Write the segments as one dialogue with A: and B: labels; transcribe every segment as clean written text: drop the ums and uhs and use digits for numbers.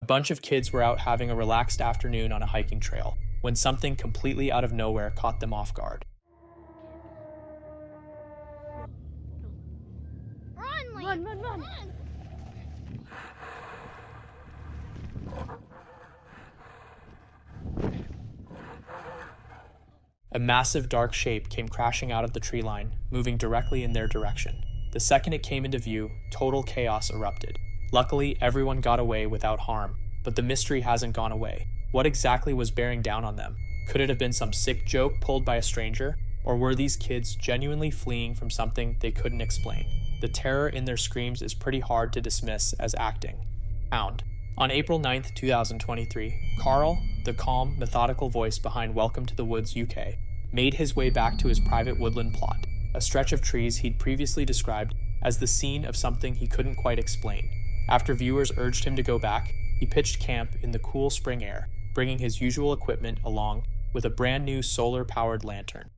A: A bunch of kids were out having a relaxed afternoon on a hiking trail when something completely out of nowhere caught them off guard.
B: Run!
A: A massive dark shape came crashing out of the tree line, moving directly in their direction. The second it came into view, total chaos erupted. Luckily, everyone got away without harm, but the mystery hasn't gone away. What exactly was bearing down on them? Could it have been some sick joke pulled by a stranger? Or were these kids genuinely fleeing from something they couldn't explain? The terror in their screams is pretty hard to dismiss as acting. Hound. On April 9th, 2023, Carl, the calm, methodical voice behind Welcome to the Woods UK, made his way back to his private woodland plot, a stretch of trees he'd previously described as the scene of something he couldn't quite explain. After viewers urged him to go back, he pitched camp in the cool spring air, bringing his usual equipment along with a brand new solar-powered lantern.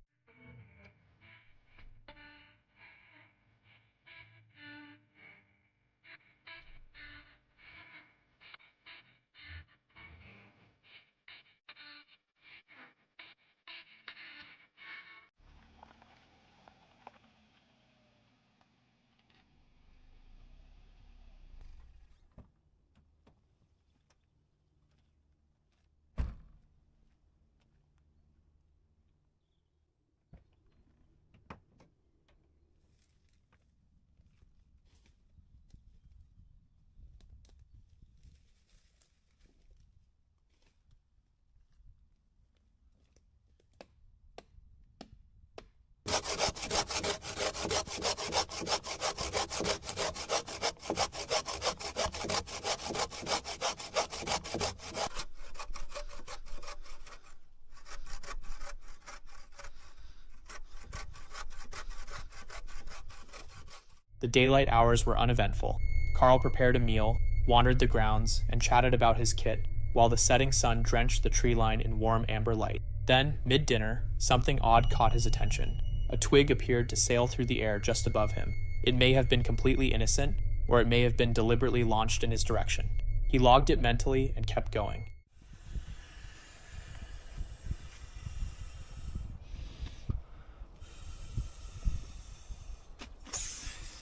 A: The daylight hours were uneventful. Carl prepared a meal, wandered the grounds, and chatted about his kit, while the setting sun drenched the tree line in warm amber light. Then, mid-dinner, something odd caught his attention. A twig appeared to sail through the air just above him. It may have been completely innocent, or it may have been deliberately launched in his direction. He logged it mentally and kept going.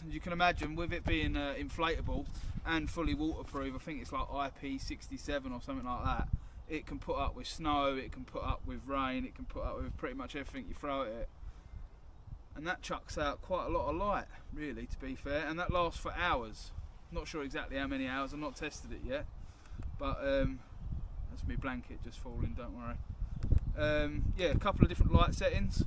C: You can imagine, with it being inflatable and fully waterproof, I think it's like IP67 or something like that, it can put up with snow, it can put up with rain, it can put up with pretty much everything you throw at it. And that chucks out quite a lot of light, really, to be fair, and that lasts for hours. Not sure exactly how many hours, I've not tested it yet, but that's my blanket just falling, don't worry. Yeah, a couple of different light settings.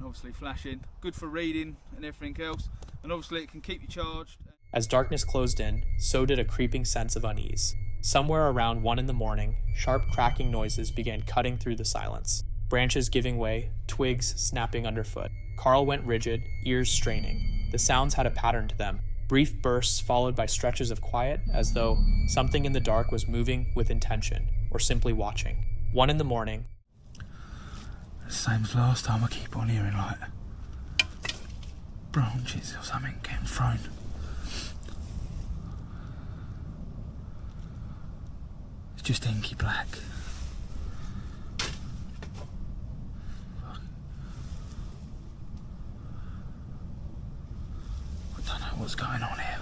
C: Obviously flashing, good for reading and everything else, and obviously it can keep you charged.
A: As darkness closed in, so did a creeping sense of unease. Somewhere around 1 in the morning, sharp cracking noises began cutting through the silence. Branches giving way, twigs snapping underfoot. Carl went rigid, ears straining. The sounds had a pattern to them, brief bursts followed by stretches of quiet, as though something in the dark was moving with intention, or simply watching. 1 in the morning,
C: same as last time, I keep on hearing like branches or something getting thrown. It's just inky black. I don't know what's going on here.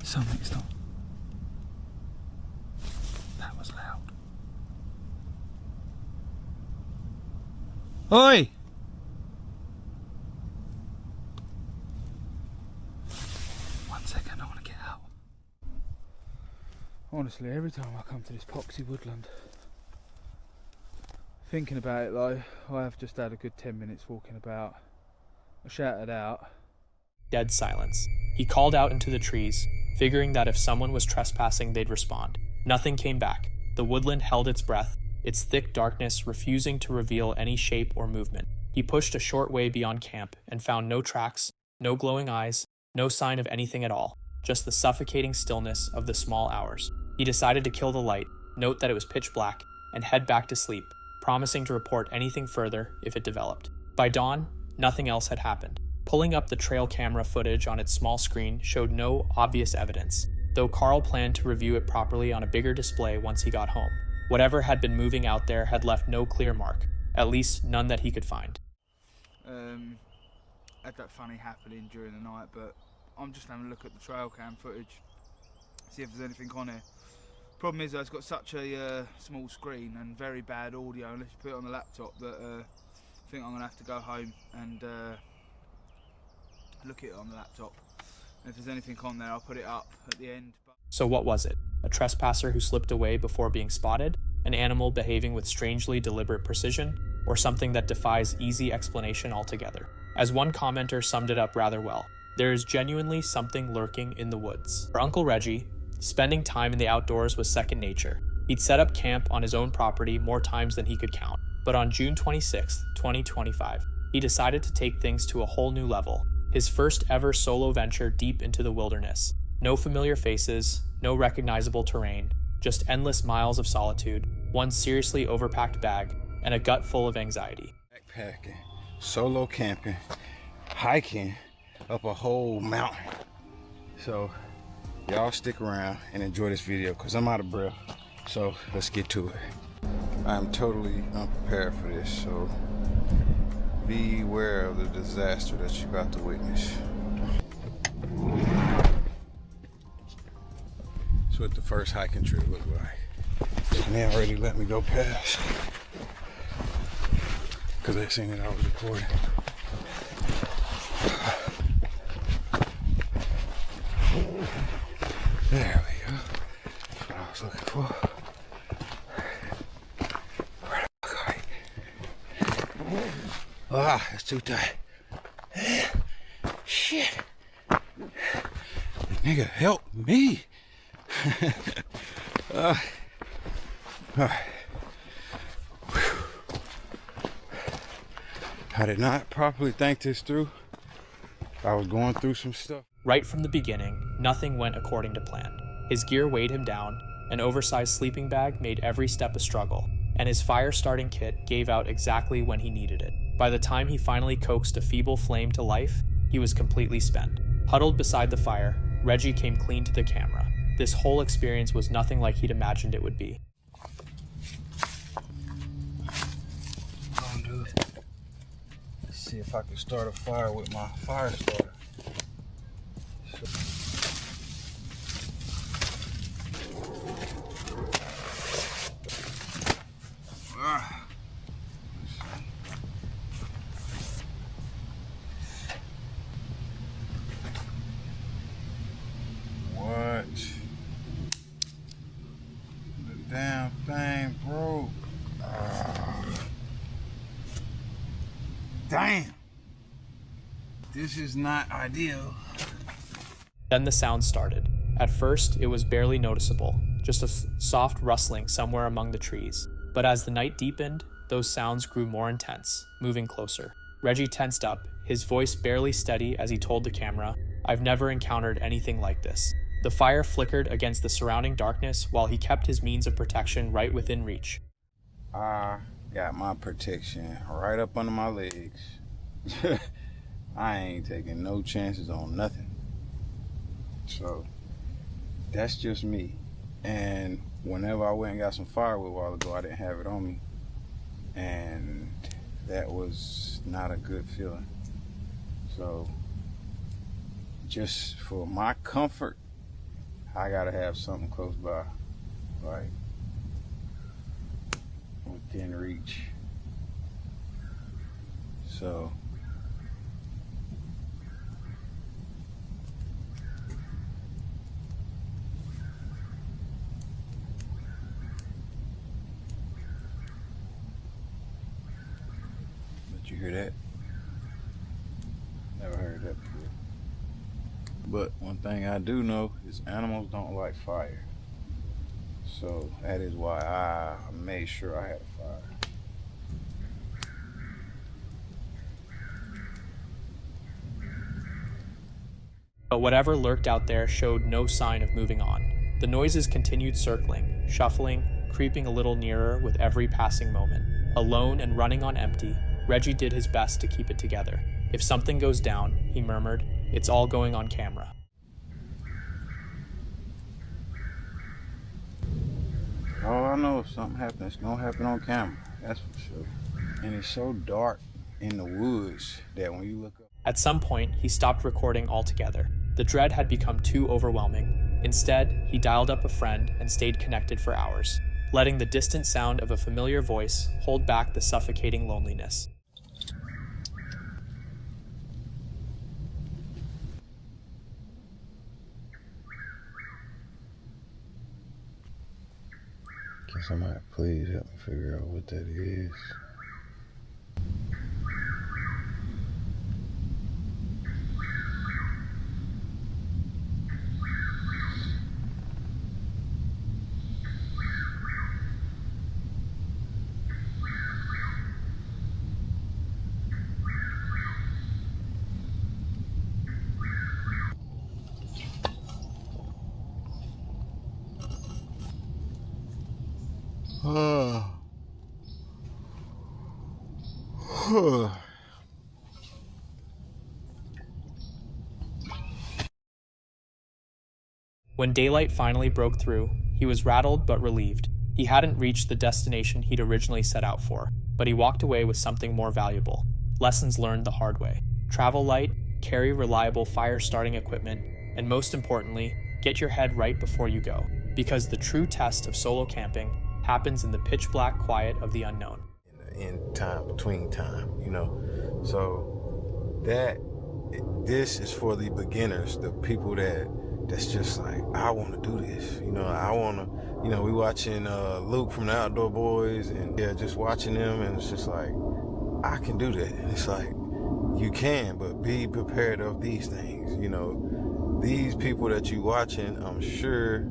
C: Something's not. That was loud. Oi! One second, I want to get out. Honestly, every time I come to this poxy woodland, thinking about it though, I have just had a good 10 minutes walking about. I shouted out.
A: Dead silence. He called out into the trees, figuring that if someone was trespassing, they'd respond. Nothing came back. The woodland held its breath, its thick darkness refusing to reveal any shape or movement. He pushed a short way beyond camp and found no tracks, no glowing eyes, no sign of anything at all, just the suffocating stillness of the small hours. He decided to kill the light, note that it was pitch black, and head back to sleep, promising to report anything further if it developed. By dawn, nothing else had happened. Pulling up the trail camera footage on its small screen showed no obvious evidence. though Carl planned to review it properly on a bigger display once he got home. Whatever had been moving out there had left no clear mark, at least none that he could find.
C: Had that funny happening during the night, but I'm just having a look at the trail cam footage, see if there's anything on here. Problem is, it's got such a small screen and very bad audio unless you put it on the laptop that I think I'm going to have to go home and look at it on the laptop. And if there's anything on there, I'll put it up at the end.
A: So what was it? A trespasser who slipped away before being spotted? An animal behaving with strangely deliberate precision? Or something that defies easy explanation altogether? As one commenter summed it up rather well, there is genuinely something lurking in the woods. For Uncle Reggie, spending time in the outdoors was second nature. He'd set up camp on his own property more times than he could count. But on June 26, 2025, he decided to take things to a whole new level. His first ever solo venture deep into the wilderness. No familiar faces, no recognizable terrain, just endless miles of solitude, one seriously overpacked bag, and a gut full of anxiety.
B: Backpacking, solo camping, hiking up a whole mountain. So y'all stick around and enjoy this video because I'm out of breath. So let's get to it. I'm totally unprepared for this, so beware of the disaster that you're about to witness. That's what the first hiking trip looked like. And they already let me go past because they seen that I was recording. There we go. That's what I was looking for. Where the fuck are you? Ah, that's too tight. Shit. Nigga, help me. All right. I did not properly think this through. I was going through some stuff.
A: Right from the beginning, nothing went according to plan. His gear weighed him down, an oversized sleeping bag made every step a struggle, and his fire-starting kit gave out exactly when he needed it. By the time he finally coaxed a feeble flame to life, he was completely spent. Huddled beside the fire, Reggie came clean to the camera. This whole experience was nothing like he'd imagined it would be.
B: Let's see if I can start a fire with my fire starter. What? The damn thing broke. Damn. This is not ideal.
A: Then the sound started. At first, it was barely noticeable, just a soft rustling somewhere among the trees. But as the night deepened, those sounds grew more intense, moving closer. Reggie tensed up, his voice barely steady as he told the camera, "I've never encountered anything like this." The fire flickered against the surrounding darkness while he kept his means of protection right within reach.
B: I got my protection right up under my legs. I ain't taking no chances on nothing. So that's just me. And whenever I went and got some firewood a while ago, I didn't have it on me. And that was not a good feeling. So just for my comfort, I gotta have something close by, like within reach. So did you hear that? Never heard that before. But one thing I do know is animals don't like fire. So that is why I made sure I had a fire.
A: But whatever lurked out there showed no sign of moving on. The noises continued circling, shuffling, creeping a little nearer with every passing moment. Alone and running on empty, Reggie did his best to keep it together. "If something goes down," he murmured, "it's all going on camera."
B: y'all know if something happens, it's gonna happen on camera. That's for sure. And it's so dark in the woods that when you look up.
A: At some point, he stopped recording altogether. The dread had become too overwhelming. Instead, he dialed up a friend and stayed connected for hours, letting the distant sound of a familiar voice hold back the suffocating loneliness.
B: Can somebody please help me figure out what that is?
A: When daylight finally broke through, he was rattled but relieved. He hadn't reached the destination he'd originally set out for, but he walked away with something more valuable. Lessons learned the hard way. Travel light, carry reliable fire-starting equipment, and most importantly, get your head right before you go, because the true test of solo camping happens in the pitch-black quiet of the unknown.
B: In time, between time, you know. So this is for the beginners, the people that's just like, I want to do this, you know. I want to, you know, we watching Luke from the Outdoor Boys, and yeah, just watching them, and it's just like, I can do that. And it's like, you can, but be prepared of these things, you know. These people that you watching, I'm sure.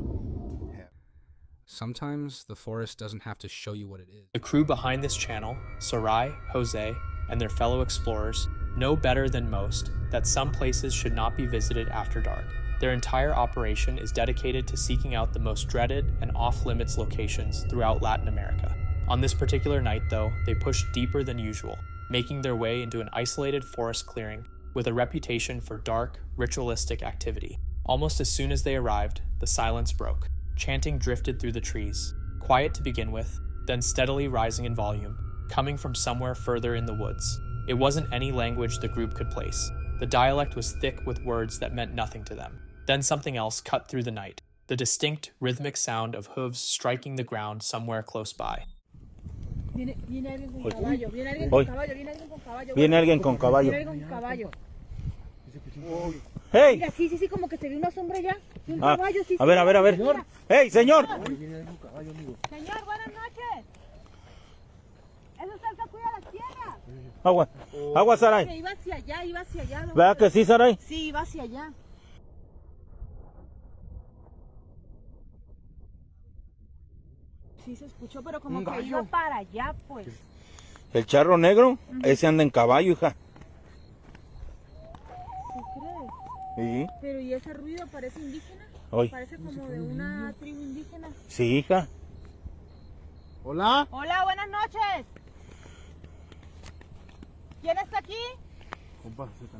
D: Sometimes the forest doesn't have to show you what it is.
A: The crew behind this channel, Sarai, Jose, and their fellow explorers, know better than most that some places should not be visited after dark. Their entire operation is dedicated to seeking out the most dreaded and off-limits locations throughout Latin America. On this particular night, though, they pushed deeper than usual, making their way into an isolated forest clearing with a reputation for dark, ritualistic activity. Almost as soon as they arrived, the silence broke. Chanting drifted through the trees, quiet to begin with, then steadily rising in volume, coming from somewhere further in the woods. It wasn't any language the group could place. The dialect was thick with words that meant nothing to them. Then something else cut through the night, the distinct, rhythmic sound of hooves striking the ground somewhere close by.
E: Viene alguien con caballo.
F: ¡Hey!
E: Mira, sí, como que se ve una sombra ya. Un caballo, sí.
F: A ver. ¡Hey, señor!
E: Señor, buenas noches. Eso es el que cuida las tierras.
F: Agua, Saray.
E: Que iba hacia allá.
F: ¿Verdad que sí, Saray?
E: Sí, iba hacia allá. Sí se escuchó, pero como que iba para allá, pues.
F: El charro negro, ese anda en caballo, hija.
E: ¿Tú crees?
F: Sí.
E: Pero ¿y ese ruido parece indígena?
F: Hoy.
E: Parece como de una tribu indígena.
F: Sí, hija.
E: Hola, buenas noches. ¿Quién está aquí?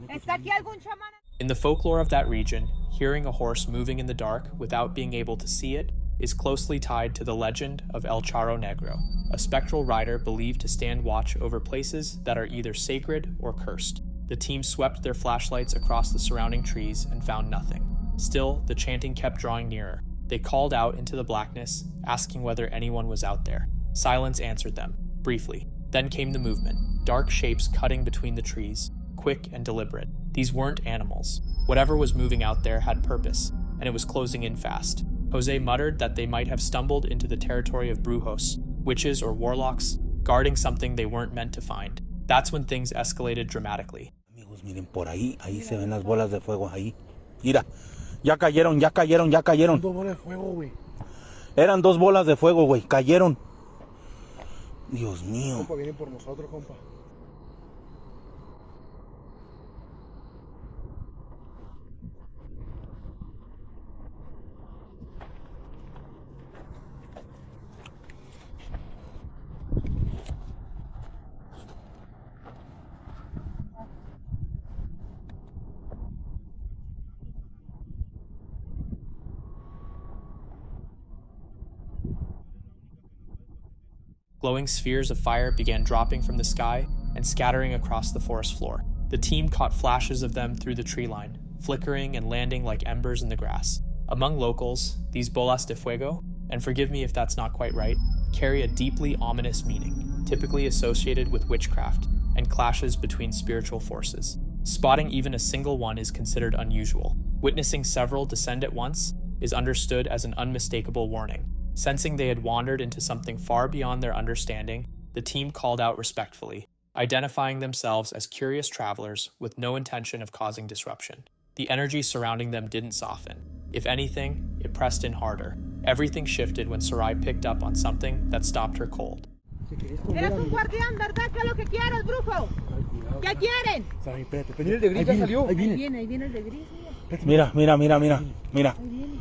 E: ¿Está aquí algún chamán?
A: In the folklore of that region, hearing a horse moving in the dark without being able to see it is closely tied to the legend of El Charro Negro, a spectral rider believed to stand watch over places that are either sacred or cursed. The team swept their flashlights across the surrounding trees and found nothing. Still, the chanting kept drawing nearer. They called out into the blackness, asking whether anyone was out there. Silence answered them, briefly. Then came the movement, dark shapes cutting between the trees, quick and deliberate. These weren't animals. Whatever was moving out there had purpose, and it was closing in fast. Jose muttered that they might have stumbled into the territory of brujos, witches or warlocks, guarding something they weren't meant to find. That's when things escalated dramatically.
F: Amigos, miren por ahí se ven las bolas de fuego ahí. Mira, ya cayeron. Dos bolas de fuego, güey. Eran dos bolas de fuego, güey, cayeron. Dios mío.
G: Compa, vienen por nosotros, compa.
A: Glowing spheres of fire began dropping from the sky and scattering across the forest floor. The team caught flashes of them through the tree line, flickering and landing like embers in the grass. Among locals, these bolas de fuego, and forgive me if that's not quite right, carry a deeply ominous meaning, typically associated with witchcraft and clashes between spiritual forces. Spotting even a single one is considered unusual. Witnessing several descend at once is understood as an unmistakable warning. Sensing they had wandered into something far beyond their understanding, the team called out respectfully, identifying themselves as curious travelers with no intention of causing disruption. The energy surrounding them didn't soften. If anything, it pressed in harder. Everything shifted when Sarai picked up on something that stopped her cold.
E: Eres un guardián, ¿verdad? ¿Qué es lo que quieres, brujo? ¿Qué quieren?
F: Sarai, espérate, espérate. El de gris ya salió.
E: Ahí viene el de gris.
F: Mira, mira, mira, mira, mira.
E: Ahí viene.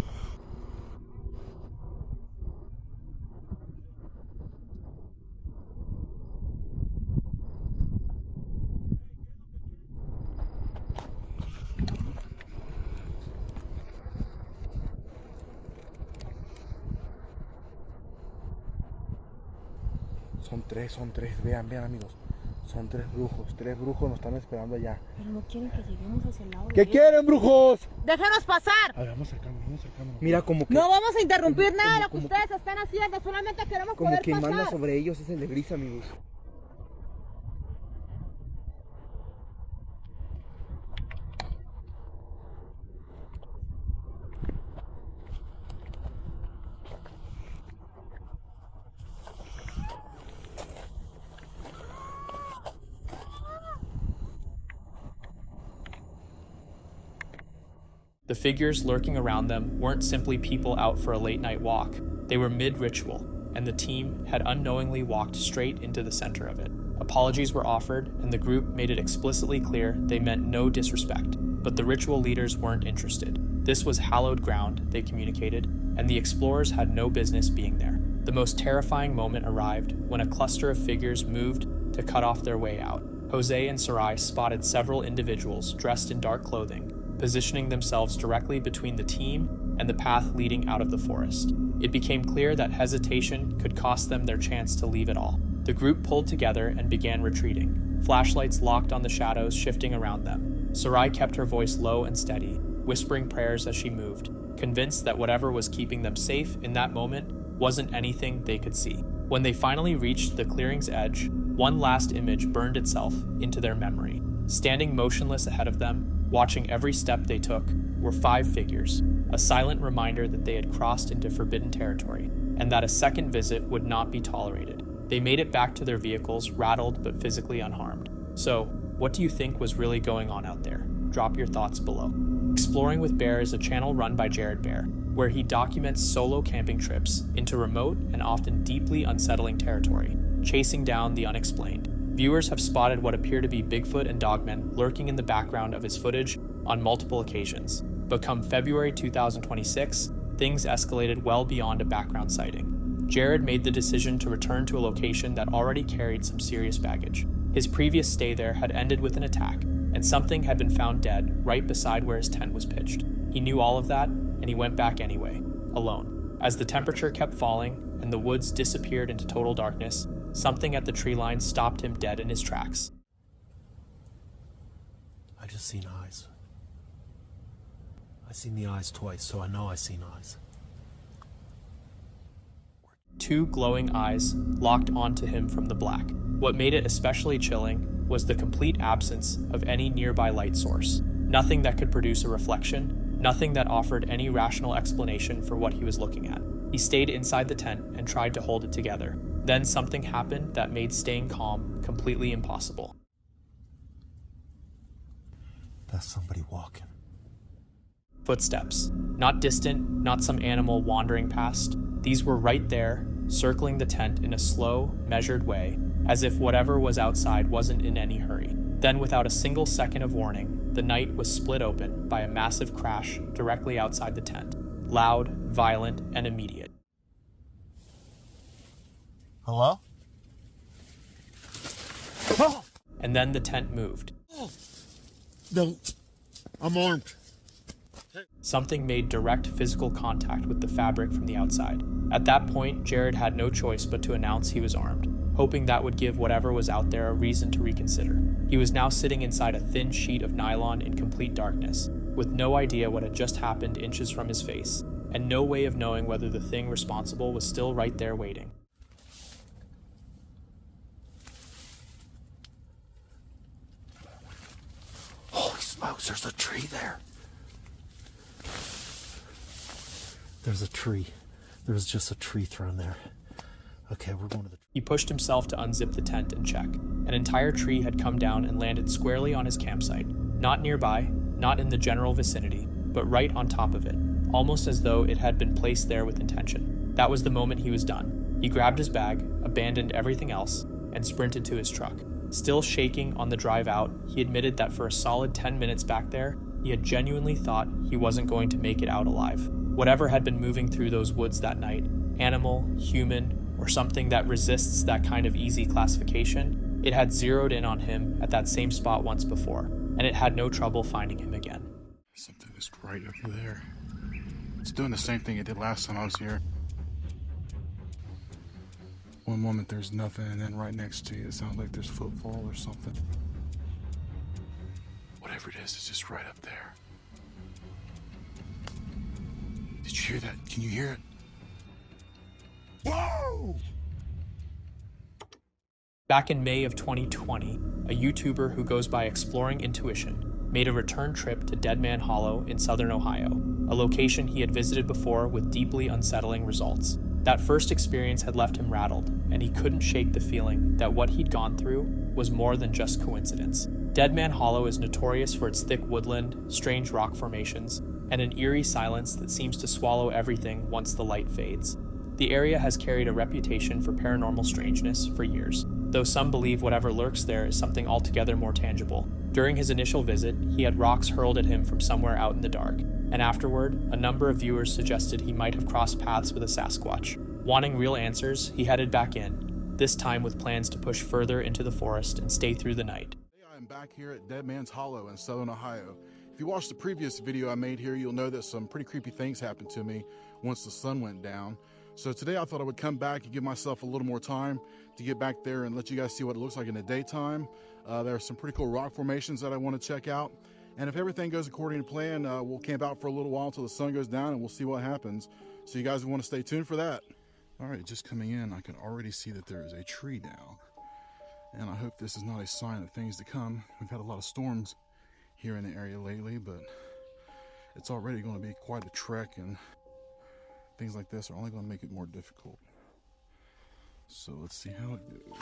G: Son tres, vean amigos, son tres brujos nos están esperando allá.
E: Pero no quieren que lleguemos hacia el lado.
G: ¿Qué quieren, brujos?
E: ¡Déjanos pasar!
G: A ver, vamos acercándonos. Mira, como que...
E: No vamos a interrumpir nada de lo que ustedes están haciendo, solamente queremos
G: como
E: poder
G: quien
E: pasar.
G: manda sobre ellos es el de gris, amigos.
A: The figures lurking around them weren't simply people out for a late-night walk. They were mid-ritual, and the team had unknowingly walked straight into the center of it. Apologies were offered, and the group made it explicitly clear they meant no disrespect, but the ritual leaders weren't interested. This was hallowed ground, they communicated, and the explorers had no business being there. The most terrifying moment arrived when a cluster of figures moved to cut off their way out. Jose and Sarai spotted several individuals dressed in dark clothing, positioning themselves directly between the team and the path leading out of the forest. It became clear that hesitation could cost them their chance to leave it all. The group pulled together and began retreating, flashlights locked on the shadows shifting around them. Sarai kept her voice low and steady, whispering prayers as she moved, convinced that whatever was keeping them safe in that moment wasn't anything they could see. When they finally reached the clearing's edge, one last image burned itself into their memory. Standing motionless ahead of them, watching every step they took, were 5 figures, a silent reminder that they had crossed into forbidden territory, and that a second visit would not be tolerated. They made it back to their vehicles, rattled but physically unharmed. So, what do you think was really going on out there? Drop your thoughts below. Exploring with Bear is a channel run by Jared Bear, where he documents solo camping trips into remote and often deeply unsettling territory, chasing down the unexplained. Viewers have spotted what appear to be Bigfoot and dogmen lurking in the background of his footage on multiple occasions. But come February 2026, things escalated well beyond a background sighting. Jared made the decision to return to a location that already carried some serious baggage. His previous stay there had ended with an attack, and something had been found dead right beside where his tent was pitched. He knew all of that, and he went back anyway, alone. As the temperature kept falling and the woods disappeared into total darkness, something at the tree line stopped him dead in his tracks.
H: I just seen eyes. I seen the eyes twice, so I know I seen eyes.
A: 2 glowing eyes locked onto him from the black. What made it especially chilling was the complete absence of any nearby light source. Nothing that could produce a reflection, nothing that offered any rational explanation for what he was looking at. He stayed inside the tent and tried to hold it together. Then something happened that made staying calm completely impossible.
H: That's somebody walking.
A: Footsteps. Not distant, not some animal wandering past. These were right there, circling the tent in a slow, measured way, as if whatever was outside wasn't in any hurry. Then, without a single second of warning, the night was split open by a massive crash directly outside the tent. Loud, violent, and immediate.
H: Hello?
A: And then the tent moved.
H: No, I'm armed.
A: Something made direct physical contact with the fabric from the outside. At that point, Jared had no choice but to announce he was armed. hoping that would give whatever was out there a reason to reconsider. He was now sitting inside a thin sheet of nylon in complete darkness, with no idea what had just happened inches from his face, and no way of knowing whether the thing responsible was still right there waiting.
H: Holy smokes, there's a tree there. There's a tree. There was just a tree thrown there. Okay, we're going to the...
A: He pushed himself to unzip the tent and check. An entire tree had come down and landed squarely on his campsite. Not nearby, not in the general vicinity, but right on top of it, almost as though it had been placed there with intention. That was the moment he was done. He grabbed his bag, abandoned everything else, and sprinted to his truck. Still shaking on the drive out, he admitted that for a solid 10 minutes back there, he had genuinely thought he wasn't going to make it out alive. Whatever had been moving through those woods that night, animal, human, or something that resists that kind of easy classification, it had zeroed in on him at that same spot once before, and it had no trouble finding him again.
I: Something is right over there. It's doing the same thing it did last time I was here. One moment there's nothing, and then right next to you it sounds like there's footfall or something. Whatever it is, it's just right up there. Did you hear that? Can you hear it? Whoa!
A: Back in May of 2020, a YouTuber who goes by Exploring Intuition made a return trip to Dead Man Hollow in southern Ohio, a location he had visited before with deeply unsettling results. That first experience had left him rattled, and he couldn't shake the feeling that what he'd gone through was more than just coincidence. Dead Man Hollow is notorious for its thick woodland, strange rock formations, and an eerie silence that seems to swallow everything once the light fades. The area has carried a reputation for paranormal strangeness for years, though some believe whatever lurks there is something altogether more tangible. During his initial visit, he had rocks hurled at him from somewhere out in the dark, and afterward, a number of viewers suggested he might have crossed paths with a Sasquatch. Wanting real answers, he headed back in, this time with plans to push further into the forest and stay through the night.
I: I am back here at Dead Man's Hollow in southern Ohio. If you watched the previous video I made here, you'll know that some pretty creepy things happened to me once the sun went down. So today I thought I would come back and give myself a little more time to get back there and let you guys see what it looks like in the daytime. There are some pretty cool rock formations that I want to check out. And if everything goes according to plan, we'll camp out for a little while until the sun goes down and we'll see what happens. So you guys want to stay tuned for that. All right, just coming in, I can already see that there is a tree down. And I hope this is not a sign of things to come. We've had a lot of storms here in the area lately, but it's already going to be quite a trek, and things like this are only going to make it more difficult. So let's see how it goes.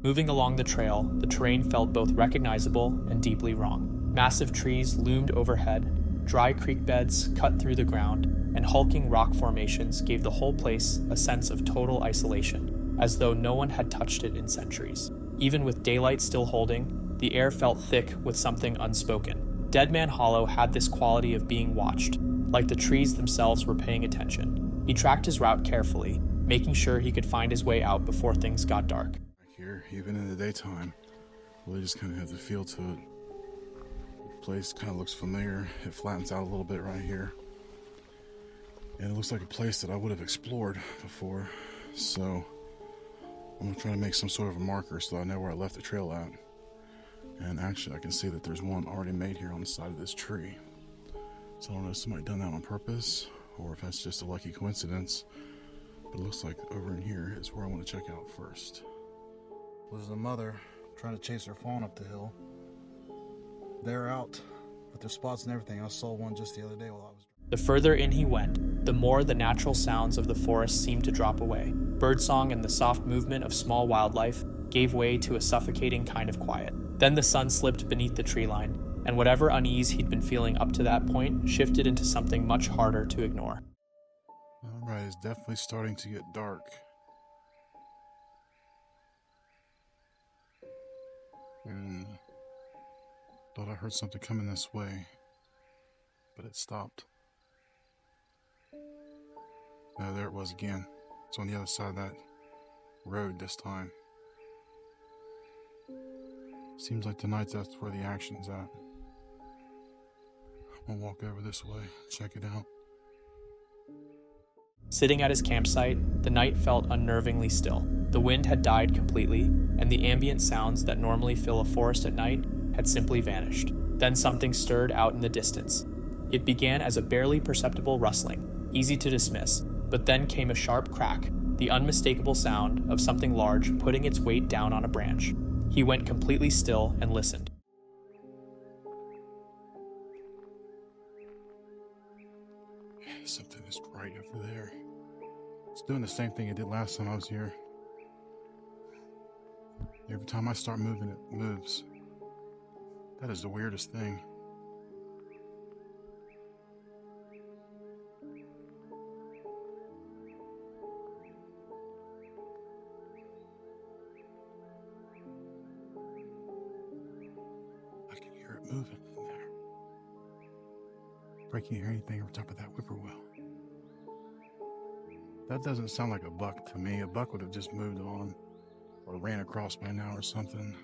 A: Moving along the trail, the terrain felt both recognizable and deeply wrong. Massive trees loomed overhead, dry creek beds cut through the ground, and hulking rock formations gave the whole place a sense of total isolation, as though no one had touched it in centuries. Even with daylight still holding, the air felt thick with something unspoken. Dead Man Hollow had this quality of being watched, like the trees themselves were paying attention. He tracked his route carefully, making sure he could find his way out before things got dark.
I: Here, even in the daytime, really just kind of has a feel to it. The place kind of looks familiar. It flattens out a little bit right here. And it looks like a place that I would have explored before. So I'm gonna try to make some sort of a marker so I know where I left the trail at. And actually I can see that there's one already made here on the side of this tree. So I don't know if somebody done that on purpose or if that's just a lucky coincidence. But it looks like over in here is where I want to check out first. Was the mother trying to chase her fawn up the hill. They're out with their spots and everything. I saw one just the other day while I was...
A: The further in he went, the more the natural sounds of the forest seemed to drop away. Birdsong and the soft movement of small wildlife gave way to a suffocating kind of quiet. Then the sun slipped beneath the tree line, and whatever unease he'd been feeling up to that point shifted into something much harder to ignore.
I: Alright, it's definitely starting to get dark. Thought I heard something coming this way, but it stopped. No, there it was again. It's on the other side of that road this time. Seems like tonight's that's where the action's at. I'm gonna walk over this way, check it out.
A: Sitting at his campsite, the night felt unnervingly still. The wind had died completely, and the ambient sounds that normally fill a forest at night had simply vanished. Then something stirred out in the distance. It began as a barely perceptible rustling, easy to dismiss, but then came a sharp crack, the unmistakable sound of something large putting its weight down on a branch. He went completely still and listened.
I: Something is right over there. It's doing the same thing it did last time I was here. Every time I start moving, it moves. That is the weirdest thing. I can hear it moving in there. I can't hear anything over top of that whippoorwill. That doesn't sound like a buck to me. A buck would have just moved on or ran across by now or something.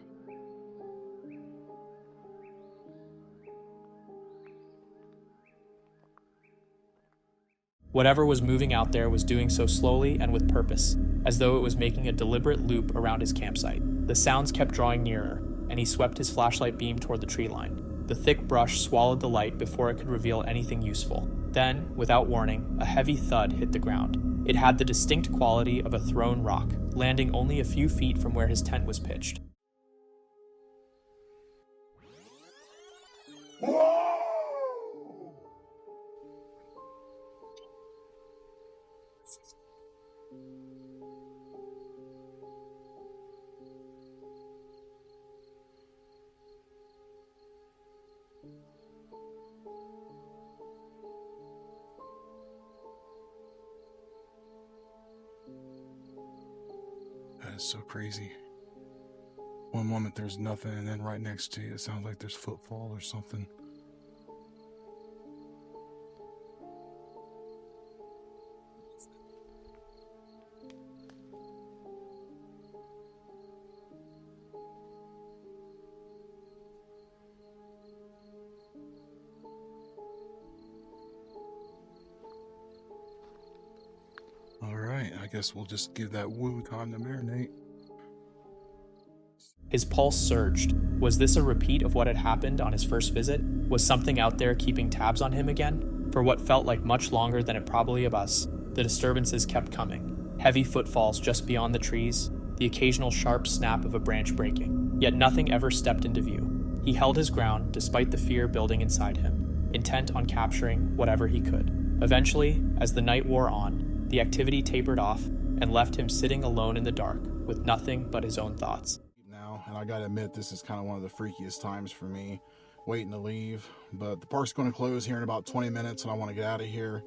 A: Whatever was moving out there was doing so slowly and with purpose, as though it was making a deliberate loop around his campsite. The sounds kept drawing nearer, and he swept his flashlight beam toward the tree line. The thick brush swallowed the light before it could reveal anything useful. Then, without warning, a heavy thud hit the ground. It had the distinct quality of a thrown rock, landing only a few feet from where his tent was pitched.
I: That is so crazy. One moment there's nothing, and then right next to you it sounds like there's footfall or something. Alright, I guess we'll just give that woo time to marinate.
A: His pulse surged. Was this a repeat of what had happened on his first visit? Was something out there keeping tabs on him again? For what felt like much longer than it probably was, the disturbances kept coming. Heavy footfalls just beyond the trees, the occasional sharp snap of a branch breaking. Yet nothing ever stepped into view. He held his ground despite the fear building inside him, intent on capturing whatever he could. Eventually, as the night wore on, the activity tapered off and left him sitting alone in the dark with nothing but his own thoughts.
I: Now, and I gotta admit, this is kind of one of the freakiest times for me, waiting to leave. But the park's going to close here in about 20 minutes, and I want to get out of here.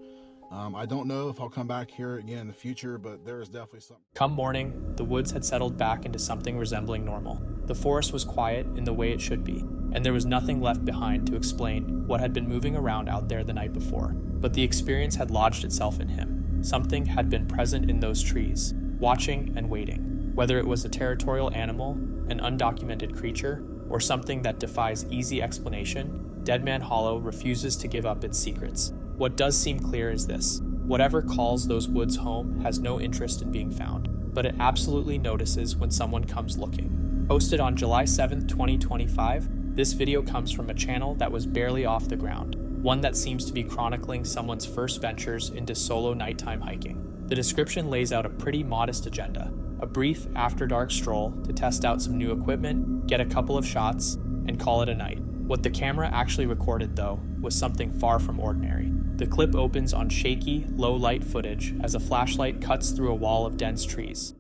I: I don't know if I'll come back here again in the future, but there is definitely something.
A: Come morning, the woods had settled back into something resembling normal. The forest was quiet in the way it should be, and there was nothing left behind to explain what had been moving around out there the night before. But the experience had lodged itself in him. Something had been present in those trees, watching and waiting. Whether it was a territorial animal, an undocumented creature, or something that defies easy explanation, Deadman Hollow refuses to give up its secrets. What does seem clear is this: whatever calls those woods home has no interest in being found, but it absolutely notices when someone comes looking. Posted on July 7th, 2025, this video comes from a channel that was barely off the ground, one that seems to be chronicling someone's first ventures into solo nighttime hiking. The description lays out a pretty modest agenda: a brief after-dark stroll to test out some new equipment, get a couple of shots, and call it a night. What the camera actually recorded, though, was something far from ordinary. The clip opens on shaky, low-light footage as a flashlight cuts through a wall of dense trees.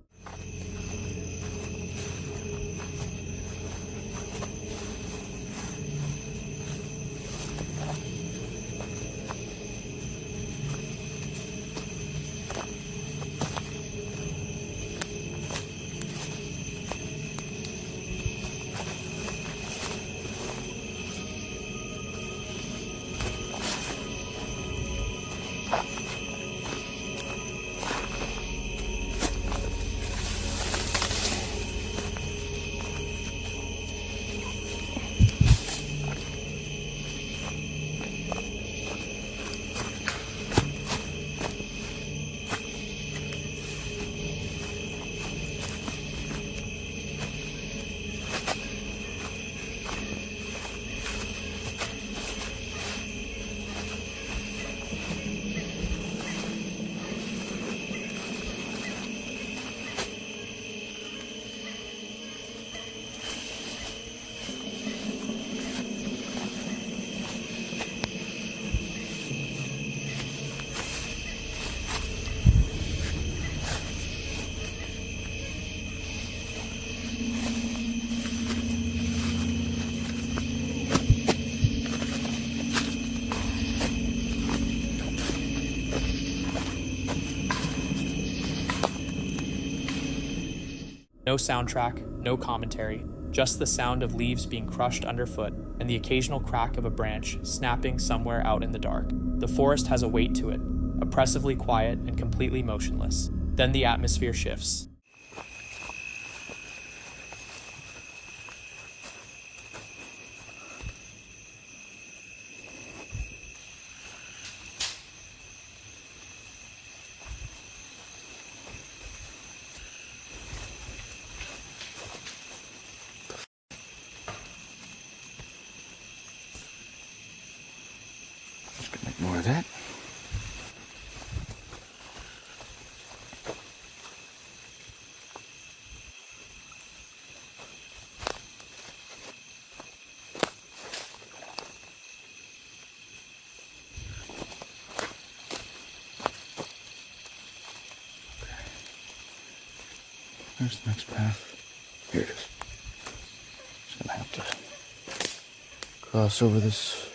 A: No soundtrack, no commentary, just the sound of leaves being crushed underfoot and the occasional crack of a branch snapping somewhere out in the dark. The forest has a weight to it, oppressively quiet and completely motionless. Then the atmosphere shifts.
F: More of that. There's the next path. Here it is. Just gonna have to cross over this.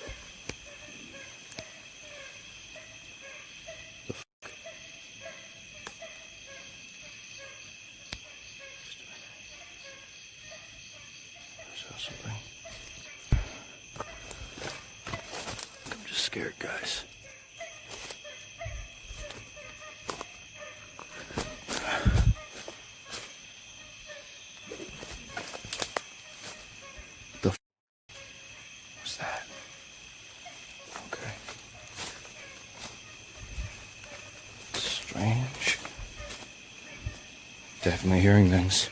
F: I'm just scared, guys. What's that? Okay. Strange. Definitely hearing things.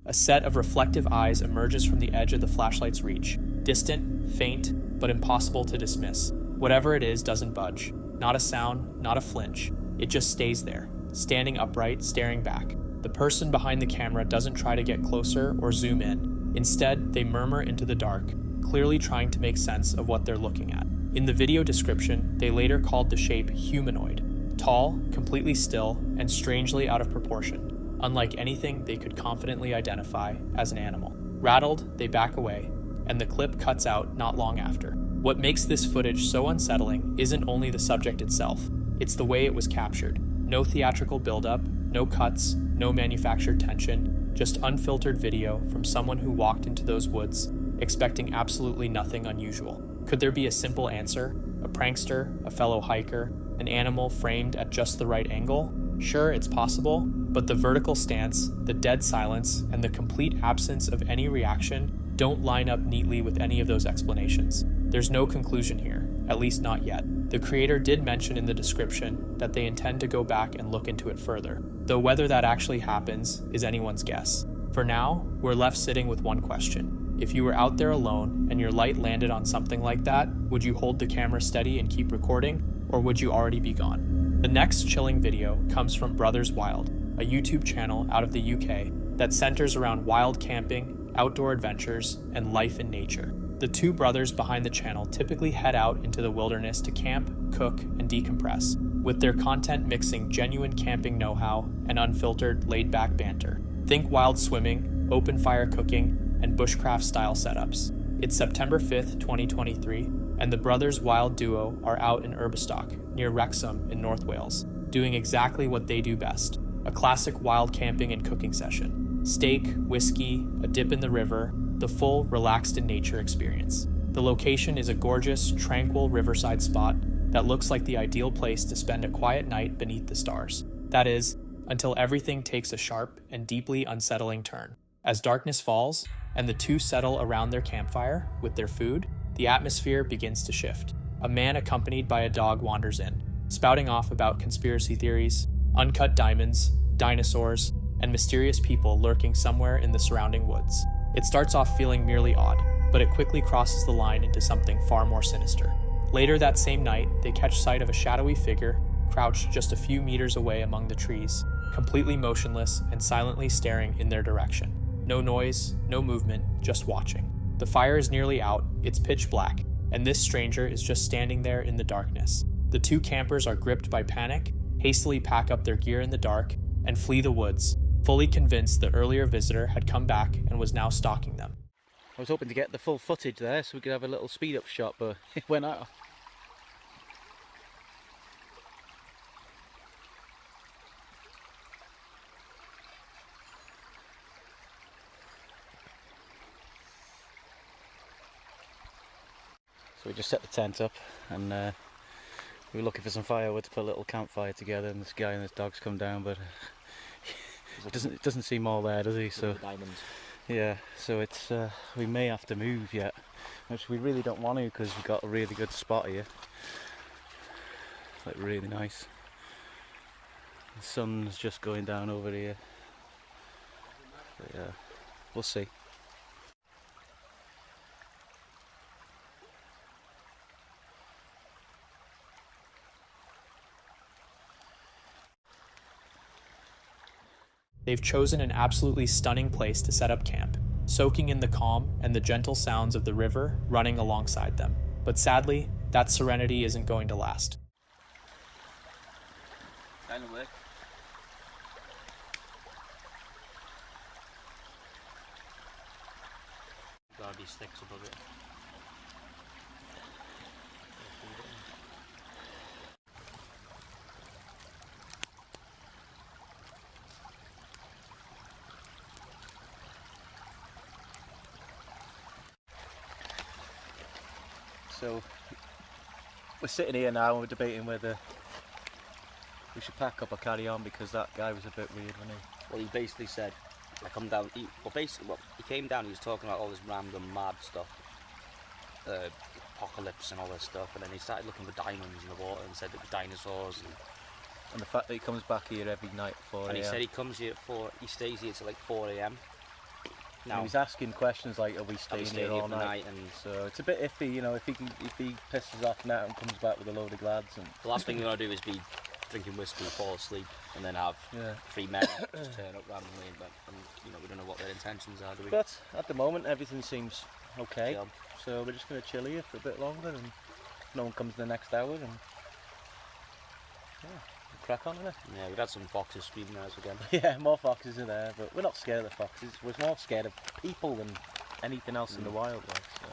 A: A set of reflective eyes emerges from the edge of the flashlight's reach. Distant, faint, but impossible to dismiss. Whatever it is doesn't budge. Not a sound, not a flinch. It just stays there, standing upright, staring back. The person behind the camera doesn't try to get closer or zoom in. Instead, they murmur into the dark, clearly trying to make sense of what they're looking at. In the video description, they later called the shape humanoid. Tall, completely still, and strangely out of proportion. Unlike anything they could confidently identify as an animal. Rattled, they back away, and the clip cuts out not long after. What makes this footage so unsettling isn't only the subject itself, it's the way it was captured. No theatrical buildup, no cuts, no manufactured tension, just unfiltered video from someone who walked into those woods, expecting absolutely nothing unusual. Could there be a simple answer? A prankster, a fellow hiker, an animal framed at just the right angle? Sure, it's possible, but the vertical stance, the dead silence, and the complete absence of any reaction don't line up neatly with any of those explanations. There's no conclusion here, at least not yet. The creator did mention in the description that they intend to go back and look into it further, though whether that actually happens is anyone's guess. For now, we're left sitting with one question. If you were out there alone and your light landed on something like that, would you hold the camera steady and keep recording, or would you already be gone? The next chilling video comes from Brothers Wild, a YouTube channel out of the UK that centers around wild camping, outdoor adventures, and life in nature. The two brothers behind the channel typically head out into the wilderness to camp, cook, and decompress, with their content mixing genuine camping know-how and unfiltered, laid-back banter. Think wild swimming, open fire cooking, and bushcraft-style setups. It's September 5th, 2023, and the Brothers Wild duo are out in Urbestock, near Wrexham in North Wales, doing exactly what they do best, a classic wild camping and cooking session. Steak, whiskey, a dip in the river, the full relaxed in nature experience. The location is a gorgeous, tranquil riverside spot that looks like the ideal place to spend a quiet night beneath the stars. That is, until everything takes a sharp and deeply unsettling turn. As darkness falls, and the two settle around their campfire with their food, the atmosphere begins to shift. A man accompanied by a dog wanders in, spouting off about conspiracy theories, uncut diamonds, dinosaurs, and mysterious people lurking somewhere in the surrounding woods. It starts off feeling merely odd, but it quickly crosses the line into something far more sinister. Later that same night, they catch sight of a shadowy figure crouched just a few meters away among the trees, completely motionless and silently staring in their direction. No noise, no movement, just watching. The fire is nearly out, it's pitch black, and this stranger is just standing there in the darkness. The two campers are gripped by panic, hastily pack up their gear in the dark, and flee the woods, fully convinced the earlier visitor had come back and was now stalking them.
F: I was hoping to get the full footage there so we could have a little speed up shot, but it went out. we just set the tent up, and we were looking for some firewood to put a little campfire together, and this guy and his dogs come down, but it doesn't seem all there, does he? So
J: diamonds.
F: yeah, so it's we may have to move yet, which we really don't want to because we've got a really good spot here. Like really nice. The sun's just going down over here. But yeah, we'll see.
A: They've chosen an absolutely stunning place to set up camp, soaking in the calm and the gentle sounds of the river running alongside them. But sadly, that serenity isn't going to last.
J: Kind of work. Gotta be sticks above it.
F: So we're sitting here now and we're debating whether we should pack up or carry on because that guy was a bit weird, wasn't he?
J: Well, he basically said, I come down, he came down, he was talking about all this random mad stuff, apocalypse and all this stuff, and then he started looking for diamonds in the water and said it was dinosaurs.
F: And the fact that he comes back here every night at 4 a.m.
J: And he said he comes here at 4, he stays here till like 4 a.m.
F: Now, he was asking questions like, are we staying here all night?
J: And
F: so it's a bit iffy, you know, if he pisses off now and comes back with a load of lads. And
J: the last thing we want to do is be drinking whiskey, fall asleep, and then have 3 men just turn up randomly, and you know, we don't know what their intentions are, do we?
F: But at the moment everything seems okay, so we're just going to chill here for a bit longer, and no one comes in the next hour, and yeah, crack on, innit?
J: Yeah, we've had some foxes screaming at us again.
F: Yeah, more foxes are there, but we're not scared of the foxes. We're more scared of people than anything else in the wild, like, so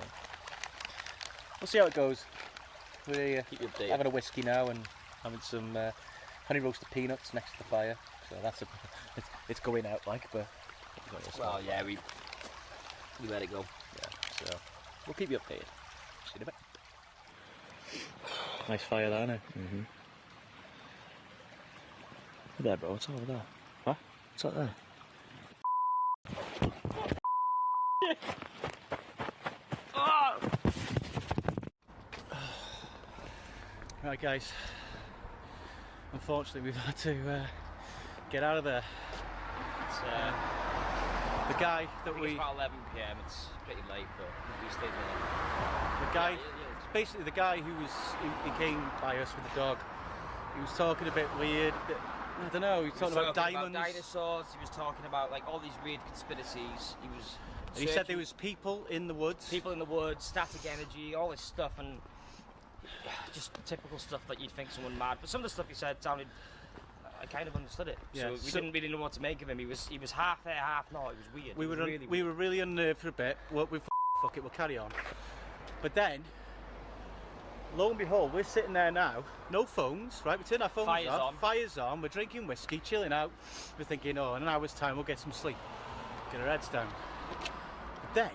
F: we'll see how it goes. We're having a whiskey now and having some honey roasted peanuts next to the fire, so that's it's going out like, but
J: well, yeah, we let it go.
F: Yeah, so we'll keep you updated. See you in a bit. Nice fire there, isn't it? Mm-hmm. There, bro. What's over there? Huh? What's up there? Right, guys. Unfortunately, we've had to get out of there. It's, the guy that
J: It's about 11 p.m. It's pretty late, but we stayed there.
F: The guy, basically the guy he came by us with the dog. He was talking a bit weird. I don't know. He was talking about diamonds,
J: about dinosaurs. He was talking about like all these weird conspiracies.
F: He said there was people in the woods.
J: People in the woods, static energy, all this stuff, and just typical stuff that you'd think someone mad. But some of the stuff he said sounded. I kind of understood it.
F: Yeah,
J: so we didn't really know what to make of him. He was half there, half not. It was weird.
F: We were really unnerved for a bit. Fuck it, we'll carry on. But then, lo and behold, we're sitting there now, no phones, right? We turn our phones off, fire's on, we're drinking whiskey, chilling out. We're thinking, oh, in an hour's time we'll get some sleep, get our heads down. But then,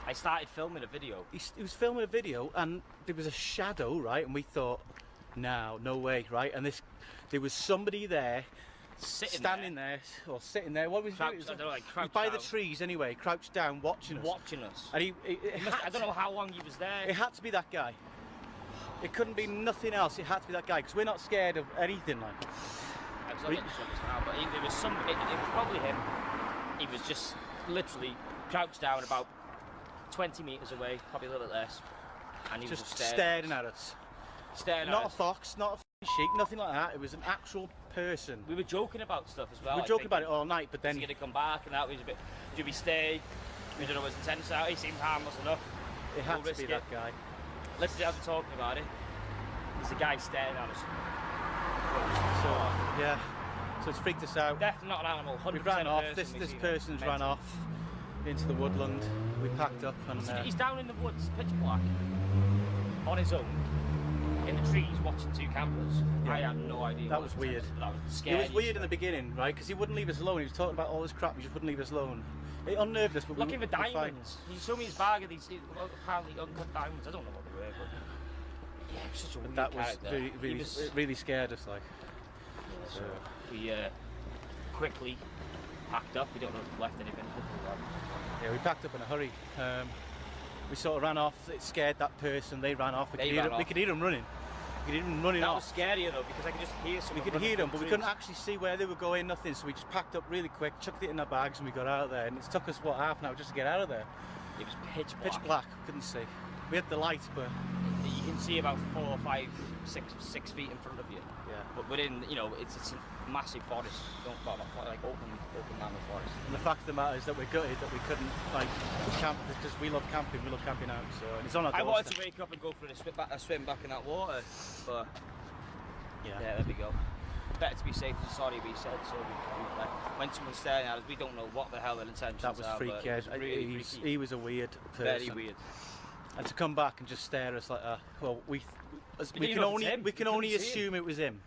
J: I started filming a video.
F: He was filming a video, and there was a shadow, right? And we thought, no way, right? And there was somebody there, standing there, or sitting there. What was he doing?
J: I don't know, like crouched
F: by the trees anyway, crouched down, watching us. And
J: I don't know how long he was there.
F: It had to be that guy. It couldn't be nothing else. It had to be that guy because we're not scared of anything like that.
J: But it was probably him. He was just literally crouched down about 20 metres away, probably a little bit less, and he was just
F: staring at us. Not a fox, not a sheep, nothing like that. It was an actual person.
J: We were joking about stuff as well.
F: We were joking about it all night, but then
J: he's going to come back, and that was a bit. Do we stay? We don't know his intentions out. He seemed harmless enough.
F: It had to be that guy.
J: Let's see, as we're talking about it, there's a guy staring at us.
F: So yeah, so it's freaked us out.
J: Definitely not an animal.
F: We ran off. This person's ran off into the woodland. We packed up and
J: he's down in the woods, pitch black, on his own, in the trees, watching 2 campers. Yeah. I had no idea.
F: That was weird.
J: That was scary.
F: It was weird in the beginning, right? Because he wouldn't leave us alone. He was talking about all this crap. He just wouldn't leave us alone. It unnerved us. But
J: looking for diamonds. He showed me his bag of these apparently uncut diamonds. I don't know what they away. But yeah, it was such a weird
K: That was
J: character.
K: really scared us, like.
J: Yeah, so we quickly packed up. We don't know if we've left anything.
K: Yeah, we packed up in a hurry. We sort of ran off. It scared that person. They ran off. We could hear them running. We could hear them running off.
J: That was scarier though, because I could just hear someone.
K: We could hear them, but we couldn't actually see where they were going. Nothing. So we just packed up really quick, chucked it in our bags, and we got out of there. And it took us what, half an hour just to get out of there.
J: It was pitch black.
K: Pitch black. Couldn't see. We had the light, but
J: you can see about 4, 5, 6 feet in front of you.
K: Yeah.
J: But within, you know, it's a massive forest. Like open land of forest.
K: And the fact of the matter is that we're gutted that we couldn't like camp because we love camping. We love camping out. So and it's on our doorstep.
J: I wanted to wake up and go for a swim back in that water, but yeah, there we go. Better to be safe than sorry, we said. So we when someone's staring at us, we don't know what the hell their intentions are.
K: That was freaky.
J: Really freaky.
K: He was a weird person.
J: Very weird.
K: And to come back and just stare at us like that, well, we can only assume it was him.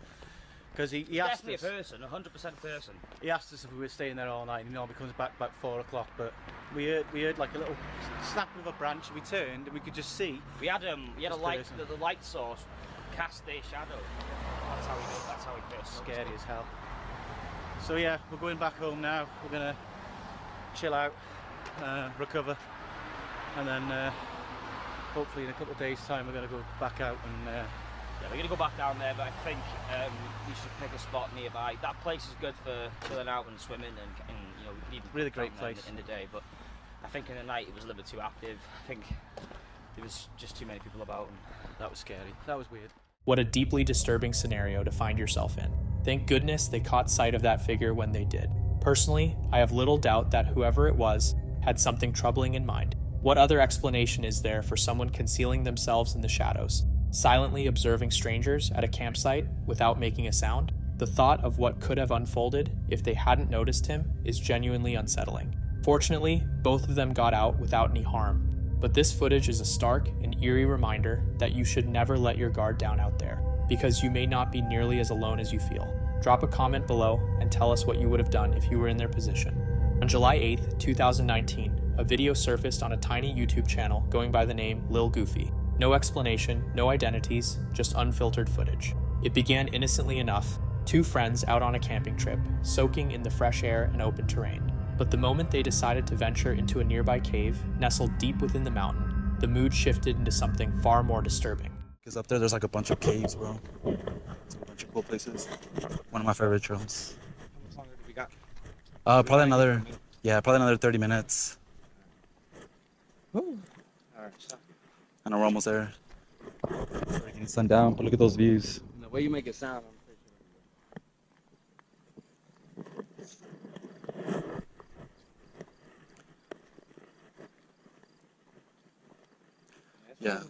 K: Because he asked us.
J: Definitely a person, 100% person.
K: He asked us if we were staying there all night, and he normally comes back about 4 o'clock. But we heard like a little snap of a branch. We turned, and we could just see.
J: We had a light. The light source cast their shadow. That's how we did. That's how we first.
K: Scary as hell. So yeah, we're going back home now. We're gonna chill out, recover, and then hopefully in a couple of days' time we're gonna go back out and.
J: Yeah, we're going to go back down there, but I think we should pick a spot nearby. That place is good for chilling out and swimming, and you know, we can even
K: really great place
J: in the day. But I think in the night it was a little bit too active. I think there was just too many people about, and
K: that was scary. That was weird.
A: What a deeply disturbing scenario to find yourself in. Thank goodness they caught sight of that figure when they did. Personally, I have little doubt that whoever it was had something troubling in mind. What other explanation is there for someone concealing themselves in the shadows? Silently observing strangers at a campsite without making a sound? The thought of what could have unfolded if they hadn't noticed him is genuinely unsettling. Fortunately, both of them got out without any harm, but this footage is a stark and eerie reminder that you should never let your guard down out there, because you may not be nearly as alone as you feel. Drop a comment below and tell us what you would have done if you were in their position. On July 8th, 2019, a video surfaced on a tiny YouTube channel going by the name Lil Goofy. No explanation, no identities, just unfiltered footage. It began innocently enough, 2 friends out on a camping trip, soaking in the fresh air and open terrain. But the moment they decided to venture into a nearby cave, nestled deep within the mountain, the mood shifted into something far more disturbing.
F: Because up there's like a bunch of caves, bro. It's a bunch of cool places. One of my favorite trails.
K: How much longer do we got?
F: Probably another 30 minutes.
K: Woo. Alright, stop.
F: I know we're almost there. Getting sundown, but look at those views.
K: The way you make it sound, I'm pretty sure.
F: Yeah.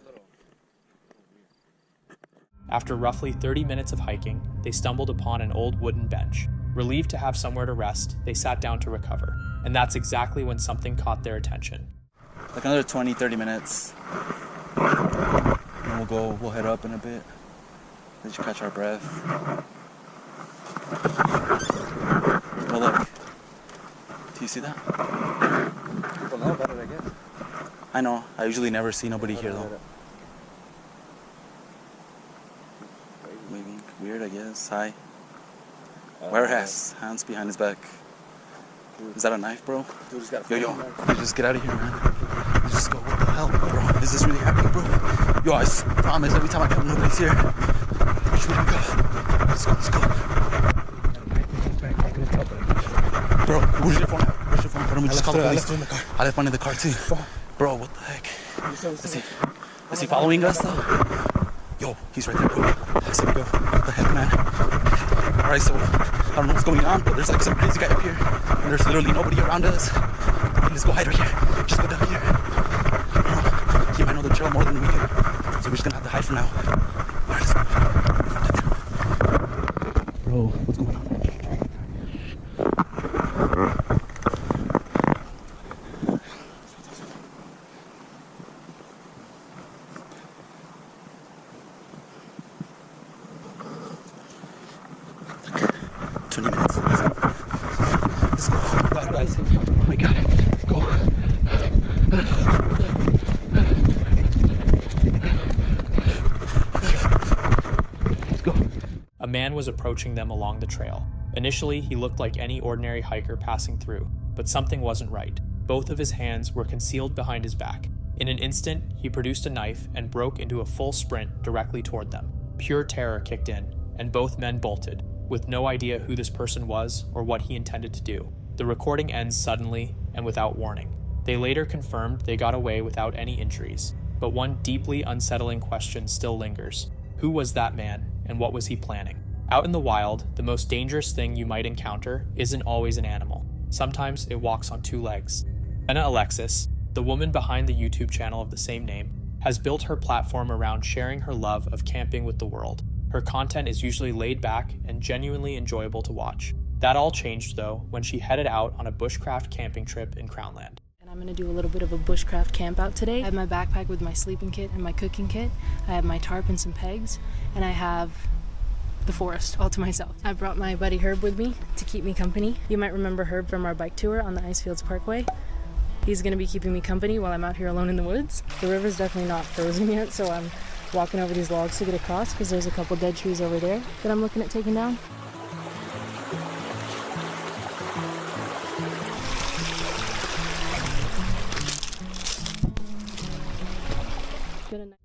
A: After roughly 30 minutes of hiking, they stumbled upon an old wooden bench. Relieved to have somewhere to rest, they sat down to recover. And that's exactly when something caught their attention.
F: Like another 20-30 minutes. And we'll head up in a bit. Let you catch our breath. Oh look. Do you see that?
G: People know about it, I guess.
F: I know. I usually never see nobody here though. Maybe weird, I guess. Hi. Where has hands behind his back? Is that a knife, bro?
G: Dude, just got
F: yo, you just get out of here, man. You just go, what the hell, bro? Is this really happening, bro? Yo, I promise every time I come, nobody's here. Which way do we go? Let's go. Bro, where's your phone at? Where's your phone? Why don't we just call the police? I left it in the car. I left mine in the car too. Bro, what the heck? Is he following us though? Yo, he's right there, bro. Let's go. What the heck, man? Alright, so I don't know what's going on, but there's like some crazy guy up here, and there's literally nobody around us. Let's go hide right here. Just go down here. He might know the trail more than we do, so we're just gonna have to hide for now. Alright, let's go. Bro, what's going on?
A: a man was approaching them along the trail. Initially, he looked like any ordinary hiker passing through, but something wasn't right. Both of his hands were concealed behind his back. In an instant, he produced a knife and broke into a full sprint directly toward them. Pure terror kicked in, and both men bolted, with no idea who this person was or what he intended to do. The recording ends suddenly and without warning. They later confirmed they got away without any injuries, but one deeply unsettling question still lingers. Who was that man, and what was he planning? Out in the wild, the most dangerous thing you might encounter isn't always an animal. Sometimes it walks on two legs. Anna Alexis, the woman behind the YouTube channel of the same name, has built her platform around sharing her love of camping with the world. Her content is usually laid back and genuinely enjoyable to watch. That all changed, though, when she headed out on a bushcraft camping trip in Crownland.
L: And I'm going to do a little bit of a bushcraft camp out today. I have my backpack with my sleeping kit and my cooking kit. I have my tarp and some pegs, and I have the forest all to myself. I brought my buddy Herb with me to keep me company. You might remember Herb from our bike tour on the Icefields Parkway. He's going to be keeping me company while I'm out here alone in the woods. The river's definitely not frozen yet, so I'm walking over these logs to get across because there's a couple dead trees over there that I'm looking at taking down.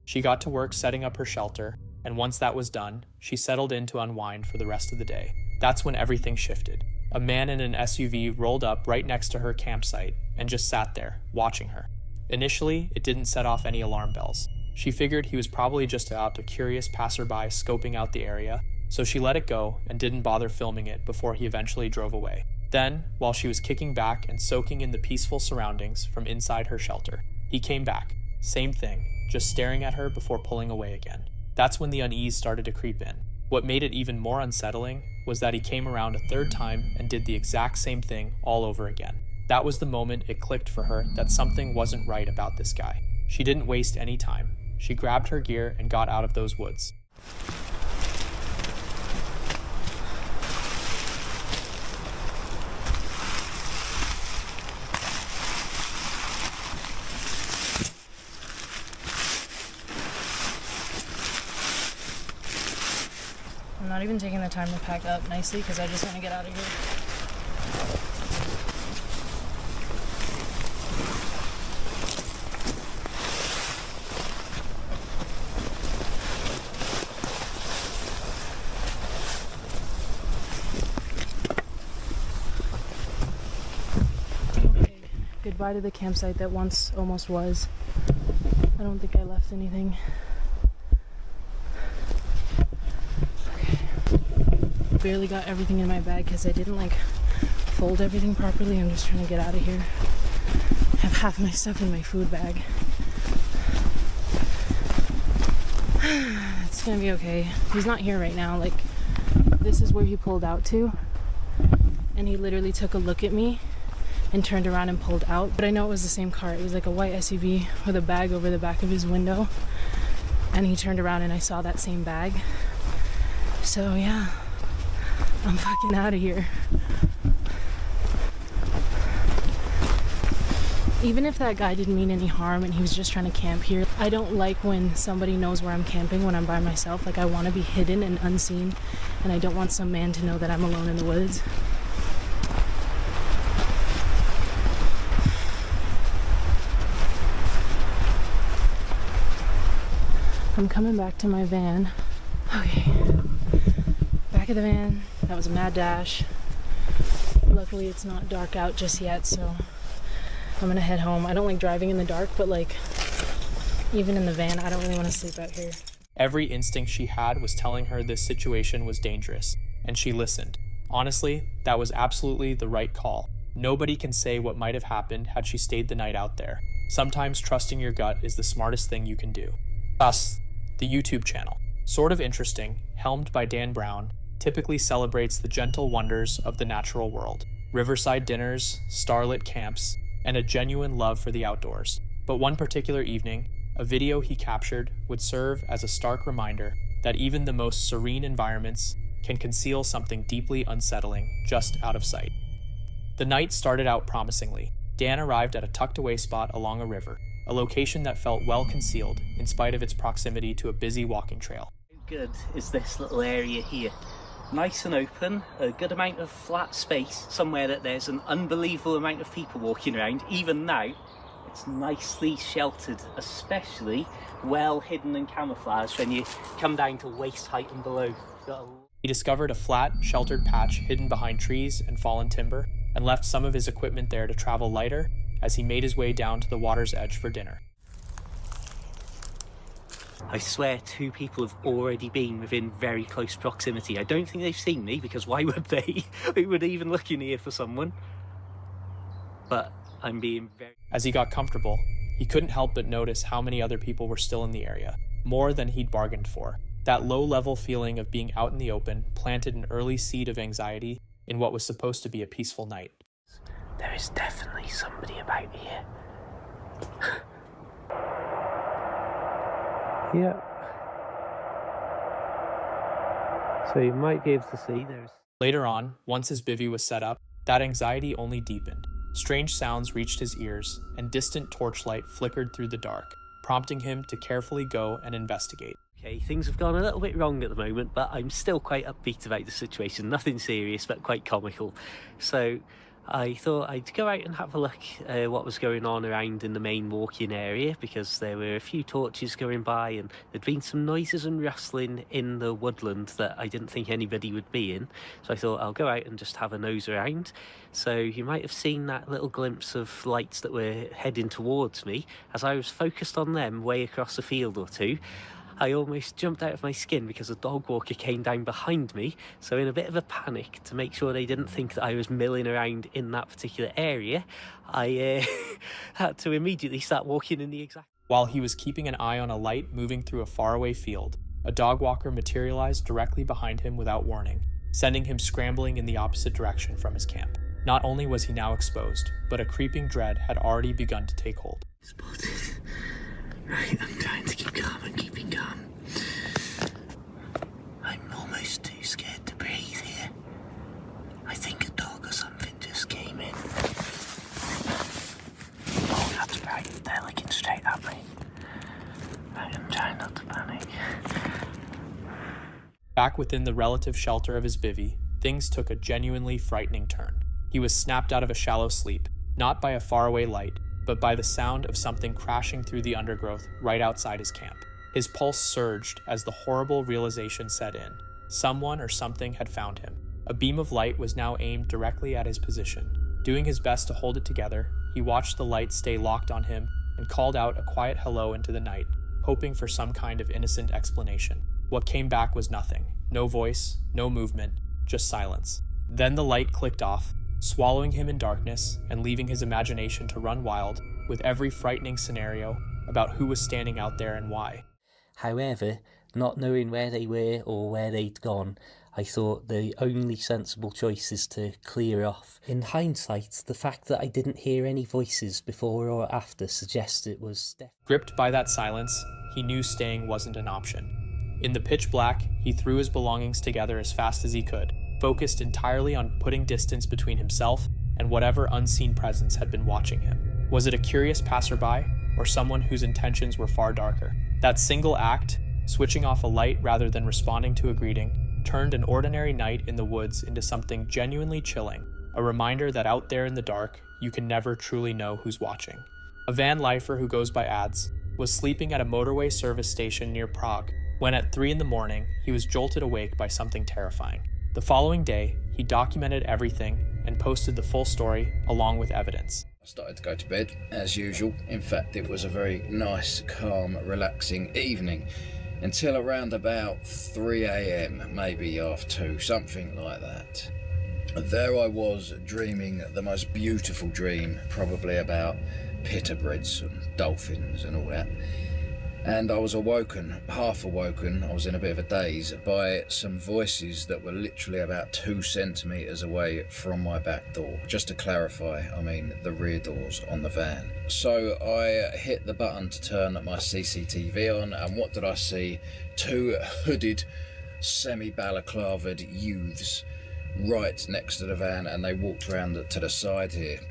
A: She got to work setting up her shelter, and once that was done, she settled in to unwind for the rest of the day. That's when everything shifted. A man in an SUV rolled up right next to her campsite and just sat there, watching her. Initially, it didn't set off any alarm bells. She figured he was probably just a curious passerby scoping out the area, so she let it go and didn't bother filming it before he eventually drove away. Then, while she was kicking back and soaking in the peaceful surroundings from inside her shelter, he came back. Same thing, just staring at her before pulling away again. That's when the unease started to creep in. What made it even more unsettling was that he came around a third time and did the exact same thing all over again. That was the moment it clicked for her that something wasn't right about this guy. She didn't waste any time. She grabbed her gear and got out of those woods.
L: I'm not even taking the time to pack up nicely because I just want to get out of here. Okay, goodbye to the campsite that once almost was. I don't think I left anything. Barely got everything in my bag because I didn't fold everything properly. I'm just trying to get out of here. I have half my stuff in my food bag. It's gonna be okay. He's not here right now. This is where he pulled out to, and he literally took a look at me and turned around and pulled out. But I know it was the same car. It was like a white SUV with a bag over the back of his window, and he turned around and I saw that same bag. So yeah, I'm fucking out of here. Even if that guy didn't mean any harm and he was just trying to camp here, I don't like when somebody knows where I'm camping when I'm by myself. I want to be hidden and unseen, and I don't want some man to know that I'm alone in the woods. I'm coming back to my van. Okay. Back of the van. That was a mad dash. Luckily it's not dark out just yet, so I'm gonna head home. I don't like driving in the dark, but even in the van, I don't really want to sleep out here.
A: Every instinct she had was telling her this situation was dangerous, and she listened. Honestly, that was absolutely the right call. Nobody can say what might have happened had she stayed the night out there. Sometimes trusting your gut is the smartest thing you can do. Thus, the YouTube channel, sort of interesting, helmed by Dan Brown, typically celebrates the gentle wonders of the natural world. Riverside dinners, starlit camps, and a genuine love for the outdoors. But one particular evening, a video he captured would serve as a stark reminder that even the most serene environments can conceal something deeply unsettling just out of sight. The night started out promisingly. Dan arrived at a tucked-away spot along a river, a location that felt well concealed in spite of its proximity to a busy walking trail.
M: good is this little area here. Nice and open, a good amount of flat space, somewhere that there's an unbelievable amount of people walking around. Even now, it's nicely sheltered, especially well hidden and camouflaged when you come down to waist height and below.
A: He discovered a flat, sheltered patch hidden behind trees and fallen timber, and left some of his equipment there to travel lighter as he made his way down to the water's edge for dinner.
M: I swear 2 people have already been within very close proximity. I don't think they've seen me, because why would they? Who would even look in here for someone? But I'm being very...
A: As he got comfortable, he couldn't help but notice how many other people were still in the area, more than he'd bargained for. That low-level feeling of being out in the open planted an early seed of anxiety in what was supposed to be a peaceful night.
M: There is definitely somebody about here.
N: Yeah. So you might be able to see there's...
A: Later on, once his bivvy was set up, that anxiety only deepened. Strange sounds reached his ears, and distant torchlight flickered through the dark, prompting him to carefully go and investigate.
M: Okay, things have gone a little bit wrong at the moment, but I'm still quite upbeat about the situation. Nothing serious, but quite comical. So I thought I'd go out and have a look at what was going on around in the main walk-in area, because there were a few torches going by and there'd been some noises and rustling in the woodland that I didn't think anybody would be in. So I thought I'll go out and just have a nose around. So you might have seen that little glimpse of lights that were heading towards me. As I was focused on them way across a field or two, I almost jumped out of my skin because a dog walker came down behind me. So in a bit of a panic, to make sure they didn't think that I was milling around in that particular area, I had to immediately start walking in the exact...
A: While he was keeping an eye on a light moving through a faraway field, a dog walker materialized directly behind him without warning, sending him scrambling in the opposite direction from his camp. Not only was he now exposed, but a creeping dread had already begun to take hold.
M: Spotted. Right, I'm trying to keep calm and keeping calm. I'm almost too scared to breathe here. I think a dog or something just came in. Oh, that's right, they're looking straight at me. Right, I'm trying not to panic.
A: Back within the relative shelter of his bivvy, things took a genuinely frightening turn. He was snapped out of a shallow sleep, not by a faraway light, but by the sound of something crashing through the undergrowth right outside his camp. His pulse surged as the horrible realization set in. Someone or something had found him. A beam of light was now aimed directly at his position. Doing his best to hold it together, he watched the light stay locked on him and called out a quiet hello into the night, hoping for some kind of innocent explanation. What came back was nothing. No voice, no movement, just silence. Then the light clicked off, swallowing him in darkness and leaving his imagination to run wild with every frightening scenario about who was standing out there and why.
M: However, not knowing where they were or where they'd gone, I thought the only sensible choice is to clear off. In hindsight, the fact that I didn't hear any voices before or after suggests it was...
A: Gripped by that silence, he knew staying wasn't an option. In the pitch black, he threw his belongings together as fast as he could, focused entirely on putting distance between himself and whatever unseen presence had been watching him. Was it a curious passerby, or someone whose intentions were far darker? That single act, switching off a light rather than responding to a greeting, turned an ordinary night in the woods into something genuinely chilling, a reminder that out there in the dark, you can never truly know who's watching. A van lifer who goes by ads was sleeping at a motorway service station near Prague when at 3 a.m. he was jolted awake by something terrifying. The following day, he documented everything and posted the full story along with evidence.
O: I started to go to bed, as usual. In fact, it was a very nice, calm, relaxing evening until around about 3 a.m, maybe half 2, something like that. There I was, dreaming the most beautiful dream, probably about pitterbreads and dolphins and all that. And I was awoken, half awoken, I was in a bit of a daze, by some voices that were literally about 2 centimetres away from my back door. Just to clarify, I mean the rear doors on the van. So I hit the button to turn my CCTV on, and what did I see? 2 hooded, semi-balaclavaed youths right next to the van, and they walked around to the side here.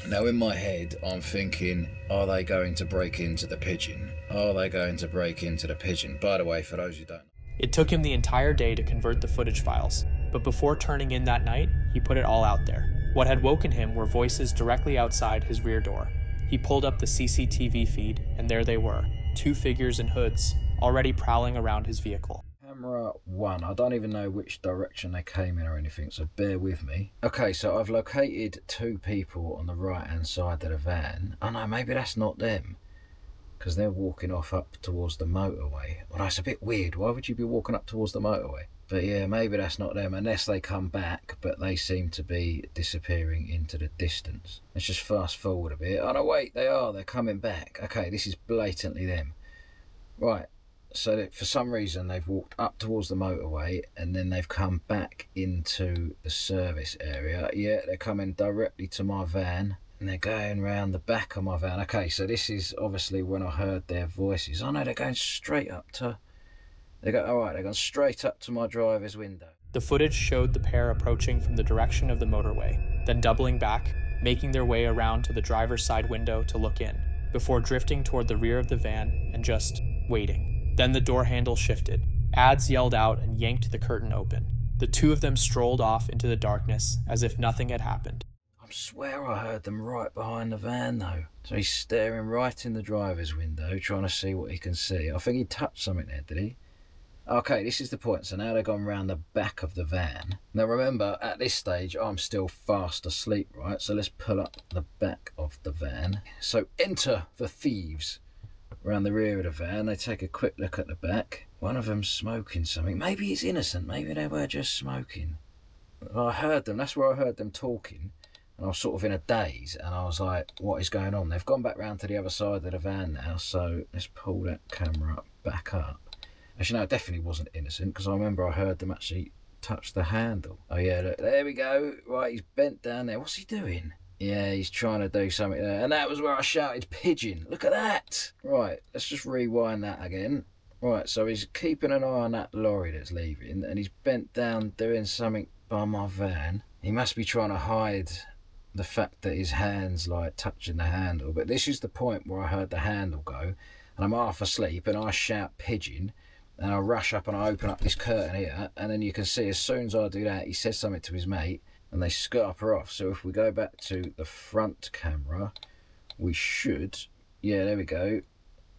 O: Now in my head, I'm thinking, are they going to break into the pigeon? Are they going to break into the pigeon? By the way, for those who don't know.
A: It took him the entire day to convert the footage files, but before turning in that night, he put it all out there. What had woken him were voices directly outside his rear door. He pulled up the CCTV feed, and there they were, 2 figures in hoods, already prowling around his vehicle.
O: Camera 1, I don't even know which direction they came in or anything, so bear with me. Okay, so I've located 2 people on the right hand side of the van. Oh no, maybe that's not them, because they're walking off up towards the motorway. Well, that's a bit weird. Why would you be walking up towards the motorway? But yeah, maybe that's not them, unless they come back, but they seem to be disappearing into the distance. Let's just fast forward a bit. Oh no, wait, they're coming back. Okay, this is blatantly them. Right, so that for some reason they've walked up towards the motorway and then they've come back into the service area. Yeah, they're coming directly to my van and they're going round the back of my van. Okay, so this is obviously when I heard their voices. Oh no, they're going straight up to... Alright, they're going straight up to my driver's window.
A: The footage showed the pair approaching from the direction of the motorway, then doubling back, making their way around to the driver's side window to look in, before drifting toward the rear of the van and just waiting. Then the door handle shifted. Ads yelled out and yanked the curtain open. The 2 of them strolled off into the darkness as if nothing had happened.
O: I swear I heard them right behind the van though. So he's staring right in the driver's window, trying to see what he can see. I think he touched something there, did he? Okay, this is the point. So now they've gone round the back of the van. Now remember, at this stage, I'm still fast asleep, right? So let's pull up the back of the van. So enter the thieves. Around the rear of the van, they take a quick look at the back. One of them's smoking something. Maybe he's innocent. Maybe they were just smoking. I heard them. That's where I heard them talking. And I was sort of in a daze. And I was like, what is going on? They've gone back round to the other side of the van now. So let's pull that camera back up. Actually, no, it definitely wasn't innocent, because I remember I heard them actually touch the handle. Oh yeah, look, there we go. Right, he's bent down there. What's he doing? Yeah, he's trying to do something there. And that was where I shouted pigeon. Look at that. Right, let's just rewind that again. Right, so he's keeping an eye on that lorry that's leaving, and he's bent down doing something by my van. He must be trying to hide the fact that his hand's like touching the handle. But this is the point where I heard the handle go, and I'm half asleep, and I shout pigeon. And I rush up and I open up this curtain here, and then you can see as soon as I do that, he says something to his mate, and they scupper off. So if we go back to the front camera, we should, yeah, there we go.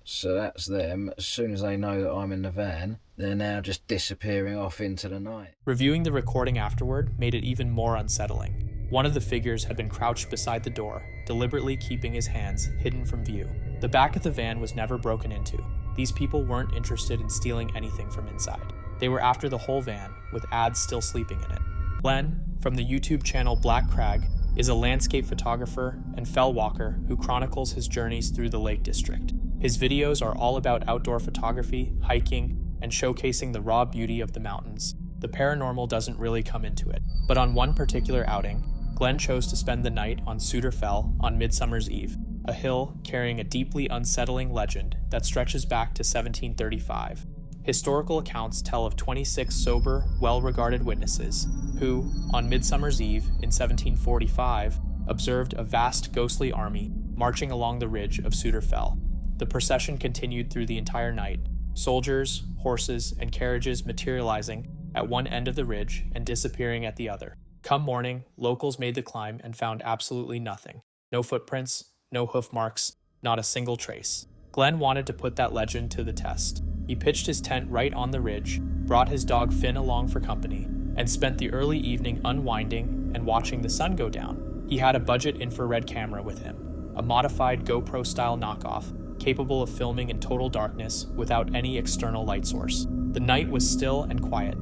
O: So that's them. As soon as they know that I'm in the van, they're now just disappearing off into the night.
A: Reviewing the recording afterward made it even more unsettling. One of the figures had been crouched beside the door, deliberately keeping his hands hidden from view. The back of the van was never broken into. These people weren't interested in stealing anything from inside. They were after the whole van, with ads still sleeping in it. Glenn, from the YouTube channel Black Crag, is a landscape photographer and fell walker who chronicles his journeys through the Lake District. His videos are all about outdoor photography, hiking, and showcasing the raw beauty of the mountains. The paranormal doesn't really come into it, but on one particular outing, Glenn chose to spend the night on Sudterfell on Midsummer's Eve, a hill carrying a deeply unsettling legend that stretches back to 1735. Historical accounts tell of 26 sober, well-regarded witnesses who, on Midsummer's Eve in 1745, observed a vast ghostly army marching along the ridge of Sudterfell. The procession continued through the entire night, soldiers, horses, and carriages materializing at one end of the ridge and disappearing at the other. Come morning, locals made the climb and found absolutely nothing. No footprints, no hoof marks, not a single trace. Glenn wanted to put that legend to the test. He pitched his tent right on the ridge, brought his dog Finn along for company, and spent the early evening unwinding and watching the sun go down. He had a budget infrared camera with him, a modified GoPro-style knockoff, capable of filming in total darkness without any external light source. The night was still and quiet.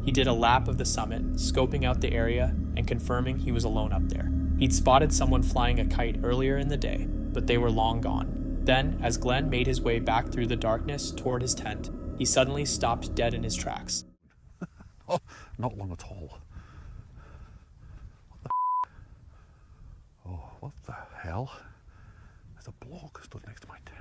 A: He did a lap of the summit, scoping out the area and confirming he was alone up there. He'd spotted someone flying a kite earlier in the day, but they were long gone. Then, as Glenn made his way back through the darkness toward his tent, he suddenly stopped dead in his tracks.
H: Oh, not long at all. What the hell? There's a block stood next to my tent.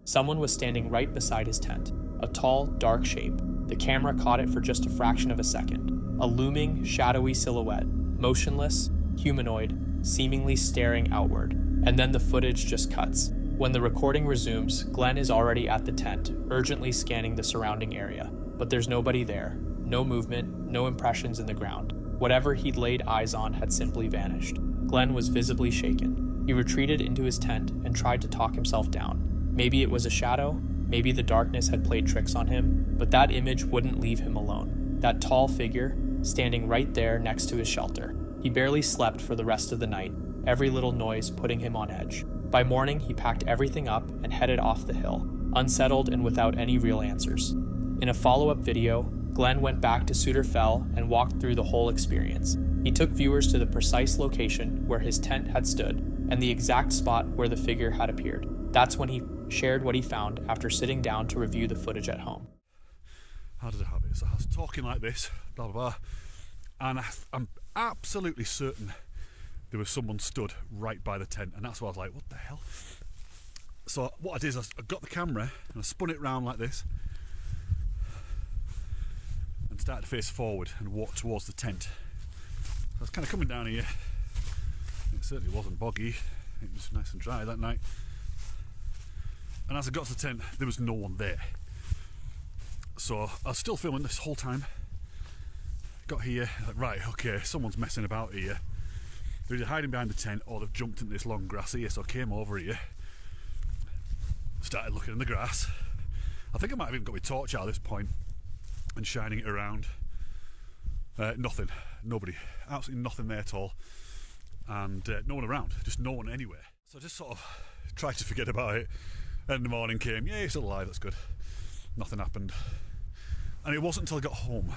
A: Someone was standing right beside his tent, a tall, dark shape. The camera caught it for just a fraction of a second. A looming, shadowy silhouette, motionless, humanoid, seemingly staring outward. And then the footage just cuts. When the recording resumes, Glenn is already at the tent, urgently scanning the surrounding area. But there's nobody there. No movement, no impressions in the ground. Whatever he'd laid eyes on had simply vanished. Glenn was visibly shaken. He retreated into his tent and tried to talk himself down. Maybe it was a shadow, maybe the darkness had played tricks on him, but that image wouldn't leave him alone. That tall figure, standing right there next to his shelter. He barely slept for the rest of the night, every little noise putting him on edge. By morning, he packed everything up and headed off the hill, unsettled and without any real answers. In a follow-up video, Glenn went back to Sudterfell and walked through the whole experience. He took viewers to the precise location where his tent had stood and the exact spot where the figure had appeared. That's when he shared what he found after sitting down to review the footage at home.
P: How did I have it? So I was talking like this, blah blah blah, and I'm absolutely certain there was someone stood right by the tent, and that's why I was like, what the hell? So what I did is I got the camera and I spun it round like this and started to face forward and walk towards the tent. So I was kind of coming down here. It certainly wasn't boggy. It was nice and dry that night. And as I got to the tent, there was no one there. So I was still filming this whole time. Got here, like, right, okay, someone's messing about here. They're either hiding behind the tent or they've jumped into this long grass here. So I came over here, started looking in the grass. I think I might have even got my torch out at this point and shining it around. Nothing, nobody, absolutely nothing there at all. And no one around, just no one anywhere. So I just sort of tried to forget about it. And the morning came, yeah, he's still alive, that's good. Nothing happened. And it wasn't until I got home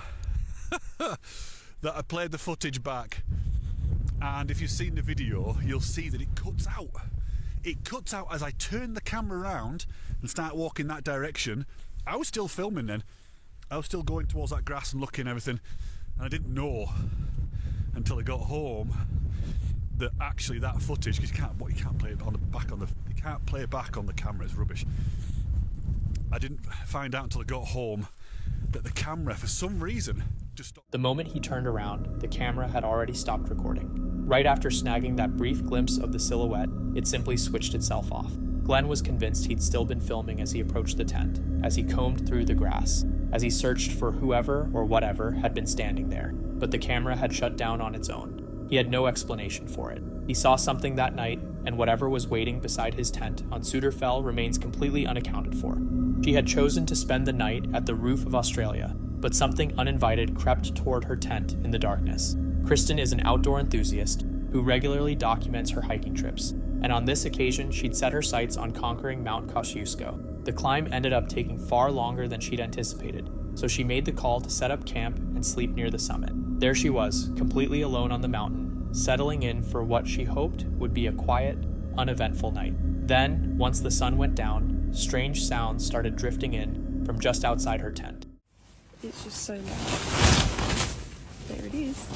P: that I played the footage back. And if you've seen the video, you'll see that it cuts out. It cuts out as I turn the camera around and start walking that direction. I was still filming then. I was still going towards that grass and looking and everything. And I didn't know until I got home that actually that footage, because you can't play it on the back on the, you can't play it back on the camera, it's rubbish. I didn't find out until I got home that the camera, for some reason, just stopped.
A: The moment he turned around, the camera had already stopped recording. Right after snagging that brief glimpse of the silhouette, it simply switched itself off. Glenn was convinced he'd still been filming as he approached the tent, as he combed through the grass, as he searched for whoever or whatever had been standing there, but the camera had shut down on its own. He had no explanation for it. He saw something that night, and whatever was waiting beside his tent on Sudterfell remains completely unaccounted for. She had chosen to spend the night at the roof of Australia, but something uninvited crept toward her tent in the darkness. Kristen is an outdoor enthusiast who regularly documents her hiking trips, and on this occasion she'd set her sights on conquering Mount Kosciuszko. The climb ended up taking far longer than she'd anticipated, so she made the call to set up camp and sleep near the summit. There she was, completely alone on the mountain, settling in for what she hoped would be a quiet, uneventful night. Then, once the sun went down, strange sounds started drifting in from just outside her tent.
L: It's just so loud. There it is.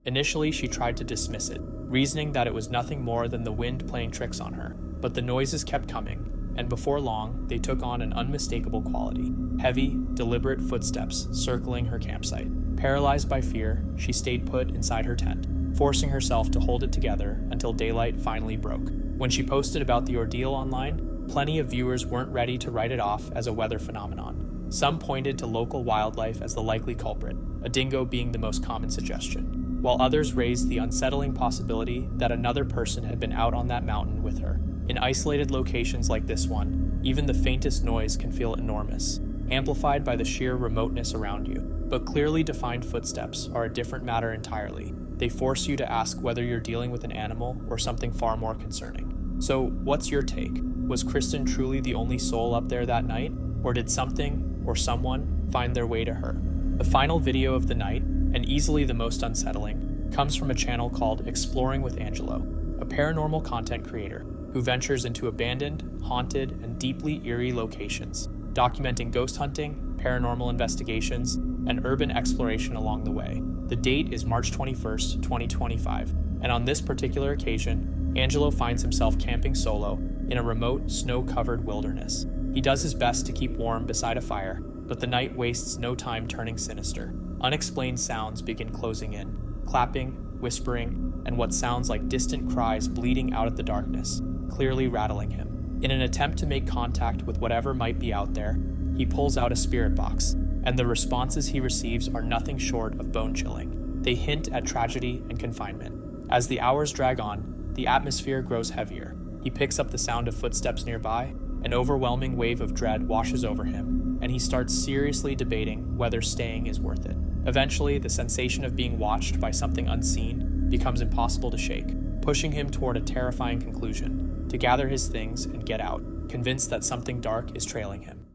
A: Initially, she tried to dismiss it, reasoning that it was nothing more than the wind playing tricks on her. But the noises kept coming, and before long, they took on an unmistakable quality. Heavy, deliberate footsteps circling her campsite. Paralyzed by fear, she stayed put inside her tent, forcing herself to hold it together until daylight finally broke. When she posted about the ordeal online, plenty of viewers weren't ready to write it off as a weather phenomenon. Some pointed to local wildlife as the likely culprit, a dingo being the most common suggestion, while others raised the unsettling possibility that another person had been out on that mountain with her. In isolated locations like this one, even the faintest noise can feel enormous, amplified by the sheer remoteness around you. But clearly defined footsteps are a different matter entirely. They force you to ask whether you're dealing with an animal or something far more concerning. So, what's your take? Was Kristen truly the only soul up there that night? Or did something or someone find their way to her? The final video of the night, and easily the most unsettling, comes from a channel called Exploring with Angelo, a paranormal content creator who ventures into abandoned, haunted, and deeply eerie locations, documenting ghost hunting, paranormal investigations, and urban exploration along the way. The date is March 21st, 2025, and on this particular occasion, Angelo finds himself camping solo in a remote, snow-covered wilderness. He does his best to keep warm beside a fire, but the night wastes no time turning sinister. Unexplained sounds begin closing in, clapping, whispering, and what sounds like distant cries bleeding out at the darkness, clearly rattling him. In an attempt to make contact with whatever might be out there, he pulls out a spirit box, and the responses he receives are nothing short of bone-chilling. They hint at tragedy and confinement. As the hours drag on, the atmosphere grows heavier. He picks up the sound of footsteps nearby. An overwhelming wave of dread washes over him, and he starts seriously debating whether staying is worth it. Eventually, the sensation of being watched by something unseen becomes impossible to shake, pushing him toward a terrifying conclusion: to gather his things and get out, convinced that something dark is trailing him.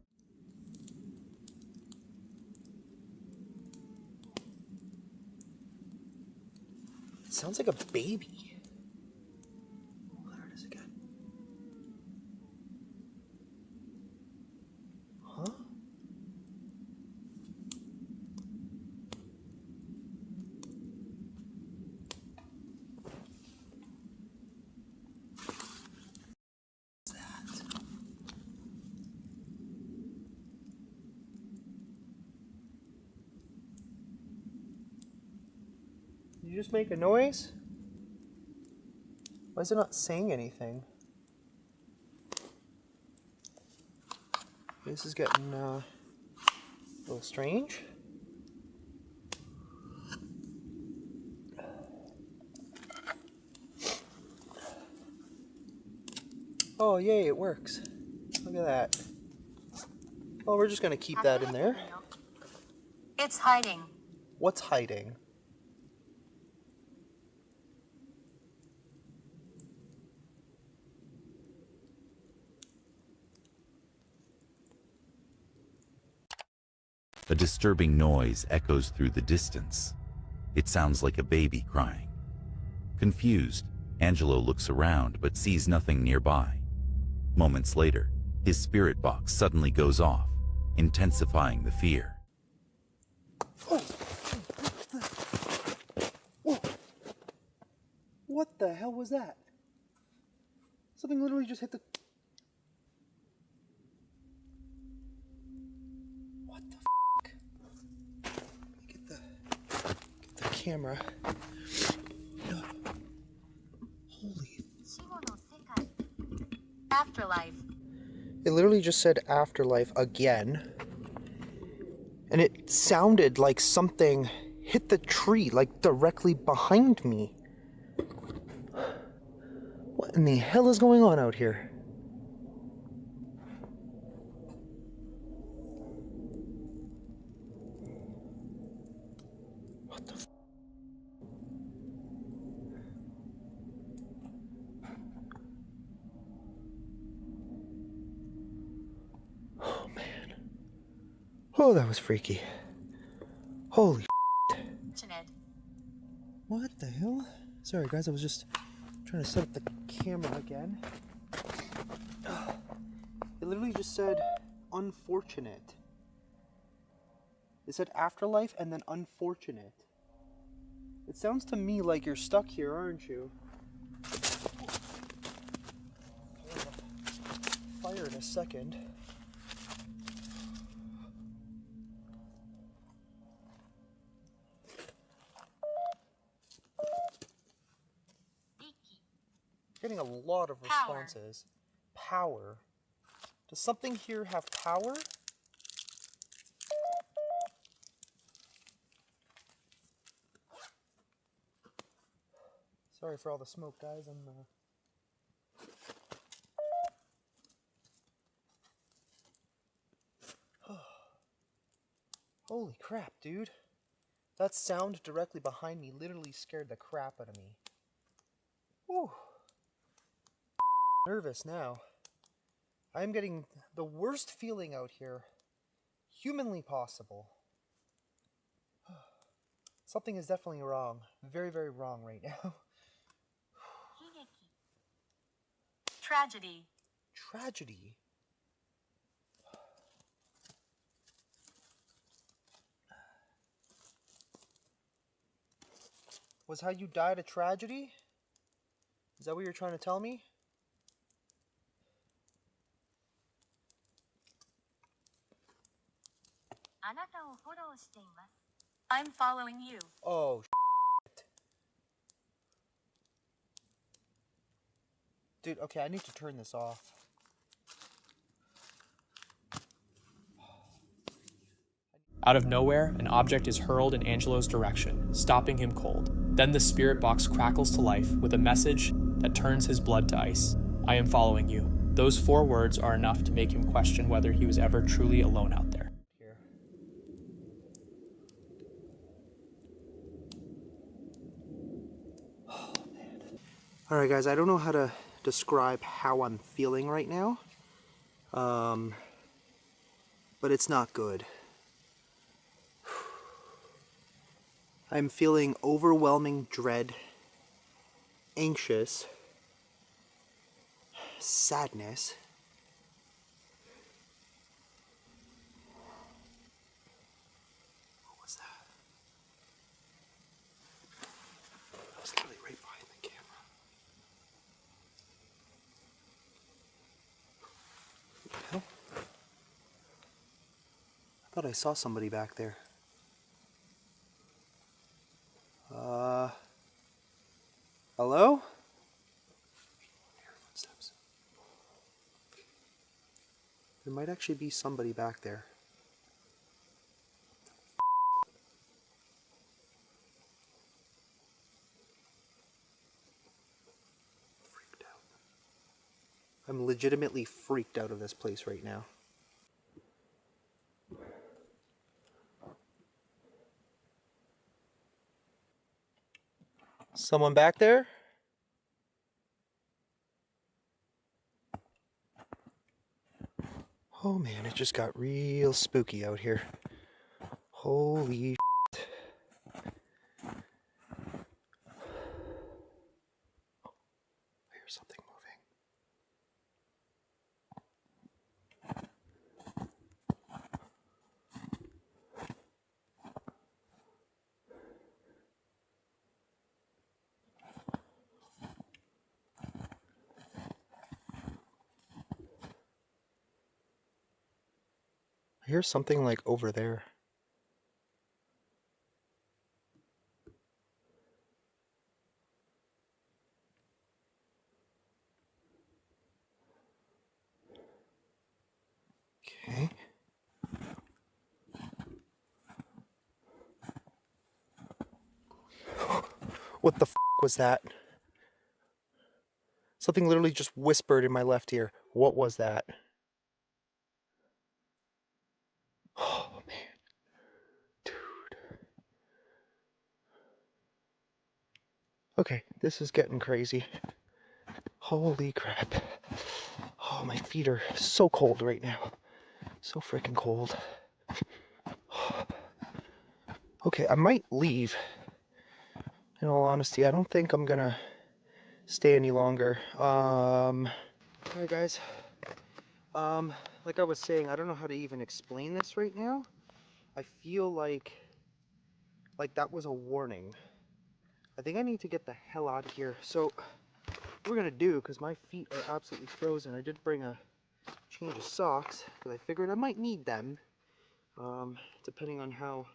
G: It sounds like a baby. There it is again. Huh? Did you just make a noise? Why is it not saying anything? This is getting a little strange. Oh yay, it works. Look at that. Well, we're just gonna keep that in there.
Q: It's hiding.
G: What's hiding?
R: A disturbing noise echoes through the distance. It sounds like a baby crying. Confused, Angelo looks around but sees nothing nearby. Moments later, his spirit box suddenly goes off, intensifying the fear.
G: What the hell was that? Something literally just hit the... What the f***? Get the camera. Holy...
Q: Afterlife.
G: It literally just said afterlife again. And it sounded like something hit the tree, like directly behind me. What in the hell is going on out here? What the f... Oh man. Oh, that was freaky. Holy shit. What the hell? Sorry guys, I was just trying to set up the camera again. It literally just said unfortunate. It said afterlife and then unfortunate. It sounds to me like you're stuck here, aren't you? Fire in a second. Getting a lot of responses. Power. Does something here have power? Sorry for all the smoke, guys. Holy crap, dude. That sound directly behind me literally scared the crap out of me. Whew. Nervous now. I'm getting the worst feeling out here humanly possible. Something is definitely wrong. Very, very wrong right now.
Q: Tragedy.
G: Tragedy? Was how you died a tragedy? Is that what you're trying to tell me?
Q: I'm following you.
G: Oh, shit. Dude, okay, I need to turn this off.
A: Out of nowhere, an object is hurled in Angelo's direction, stopping him cold. Then the spirit box crackles to life with a message that turns his blood to ice. I am following you. Those 4 words are enough to make him question whether he was ever truly alone out there.
G: Alright guys, I don't know how to describe how I'm feeling right now. But it's not good. I'm feeling overwhelming dread, anxious, sadness. What was that? That was literally right behind the camera. What the hell? I thought I saw somebody back there. Hello? Footsteps. There might actually be somebody back there. Freaked out. I'm legitimately freaked out of this place right now. Someone back there? Oh man, it just got real spooky out here. Holy shit. I hear something moving. I hear something like over there. Okay. What the f was that? Something literally just whispered in my left ear. What was that? Oh man. Dude. Okay, this is getting crazy. Holy crap. Oh, my feet are so cold right now. So freaking cold. Okay, I might leave. In all honesty, I don't think I'm gonna stay any longer. Alright guys. Like I was saying, I don't know how to even explain this right now. I feel like that was a warning. I think I need to get the hell out of here. So, what we're gonna do, because my feet are absolutely frozen, I did bring a change of socks, because I figured I might need them. Depending on how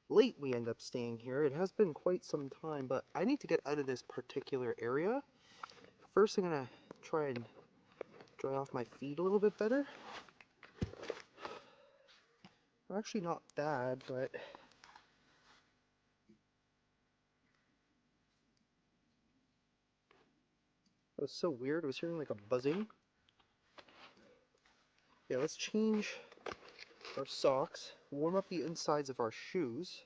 G: late we end up staying here. It has been quite some time, but I need to get out of this particular area. First, I'm gonna try and dry off my feet a little bit better. They're actually not bad, but that was so weird. I was hearing like a buzzing. Yeah, let's change our socks, warm up the insides of our shoes,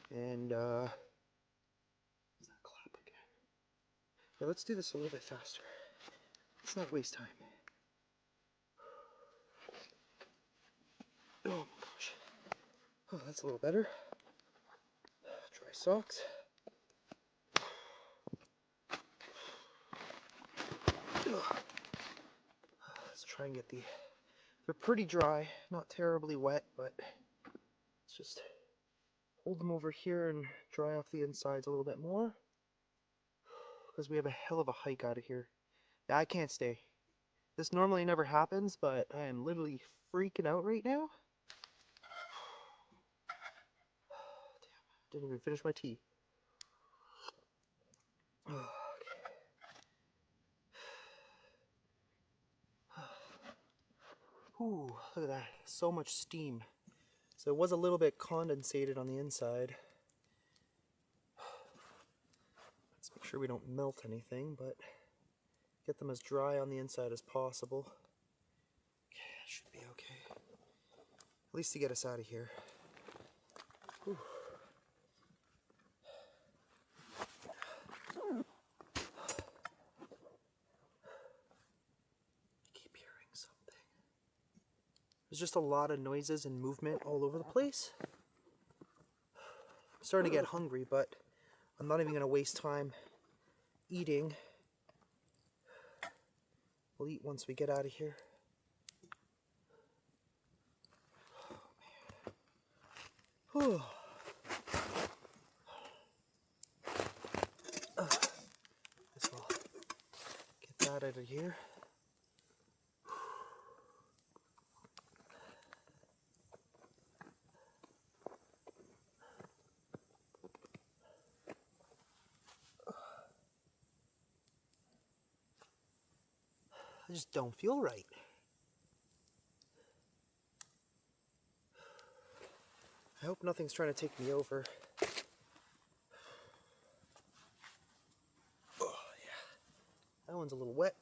G: and what's that clap again? Yeah, let's do this a little bit faster. Let's not waste time. Oh my gosh. Oh, that's a little better. Dry socks. Let's try and get they're pretty dry, not terribly wet, but let's just hold them over here and dry off the insides a little bit more. Because we have a hell of a hike out of here. Yeah, I can't stay. This normally never happens, but I am literally freaking out right now. Damn, didn't even finish my tea. Ooh, look at that. So much steam. So it was a little bit condensated on the inside. Let's make sure we don't melt anything, but get them as dry on the inside as possible. Okay, that should be okay. At least to get us out of here. Whew. There's just a lot of noises and movement all over the place. I'm starting to get hungry, but I'm not even going to waste time eating. We'll eat once we get out of here. Oh, man. Guess I'll get that out of here. I just don't feel right. I hope nothing's trying to take me over. Oh, yeah. That one's a little wet.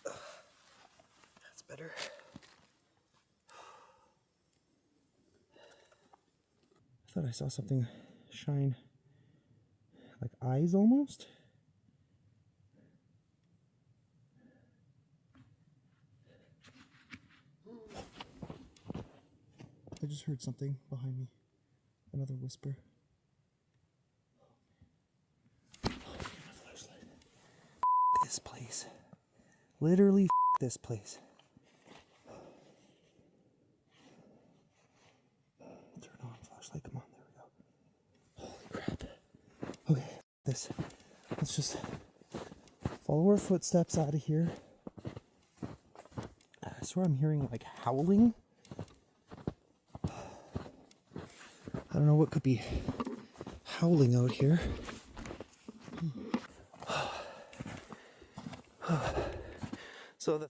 G: That's better. I thought I saw something shine. Like eyes almost? I just heard something behind me. Another whisper. Oh, my flashlight. F this place. Literally f this place. Turn on flashlight, come on, there we go. Holy crap. Okay, this. Let's just follow our footsteps out of here. I swear I'm hearing like howling. I don't know what could be howling out here.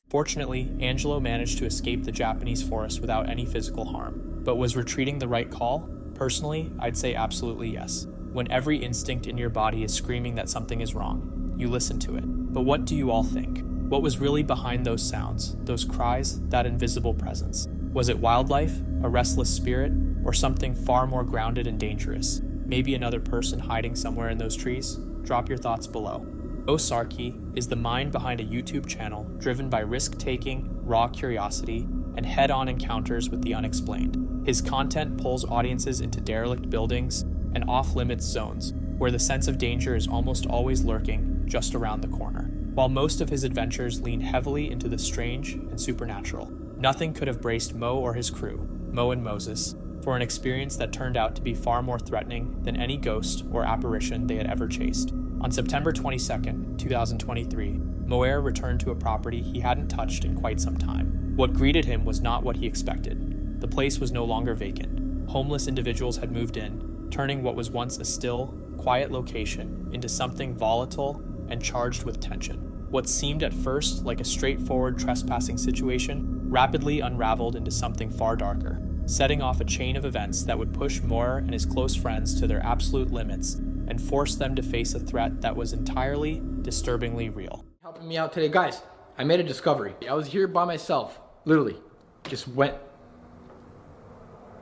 A: Fortunately, Angelo managed to escape the Japanese forest without any physical harm. But was retreating the right call? Personally, I'd say absolutely yes. When every instinct in your body is screaming that something is wrong, you listen to it. But what do you all think? What was really behind those sounds, those cries, that invisible presence? Was it wildlife, a restless spirit, or something far more grounded and dangerous? Maybe another person hiding somewhere in those trees? Drop your thoughts below. Sarky is the mind behind a YouTube channel driven by risk-taking, raw curiosity, and head-on encounters with the unexplained. His content pulls audiences into derelict buildings and off-limits zones, where the sense of danger is almost always lurking just around the corner. While most of his adventures lean heavily into the strange and supernatural, nothing could have braced Mo or his crew, Mo and Moses, for an experience that turned out to be far more threatening than any ghost or apparition they had ever chased. On September 22nd, 2023, Moer returned to a property he hadn't touched in quite some time. What greeted him was not what he expected. The place was no longer vacant. Homeless individuals had moved in, turning what was once a still, quiet location into something volatile and charged with tension. What seemed at first like a straightforward trespassing situation rapidly unraveled into something far darker, setting off a chain of events that would push Moer and his close friends to their absolute limits and force them to face a threat that was entirely, disturbingly real.
S: Helping me out today. Guys, I made a discovery. I was here by myself, literally. Just went.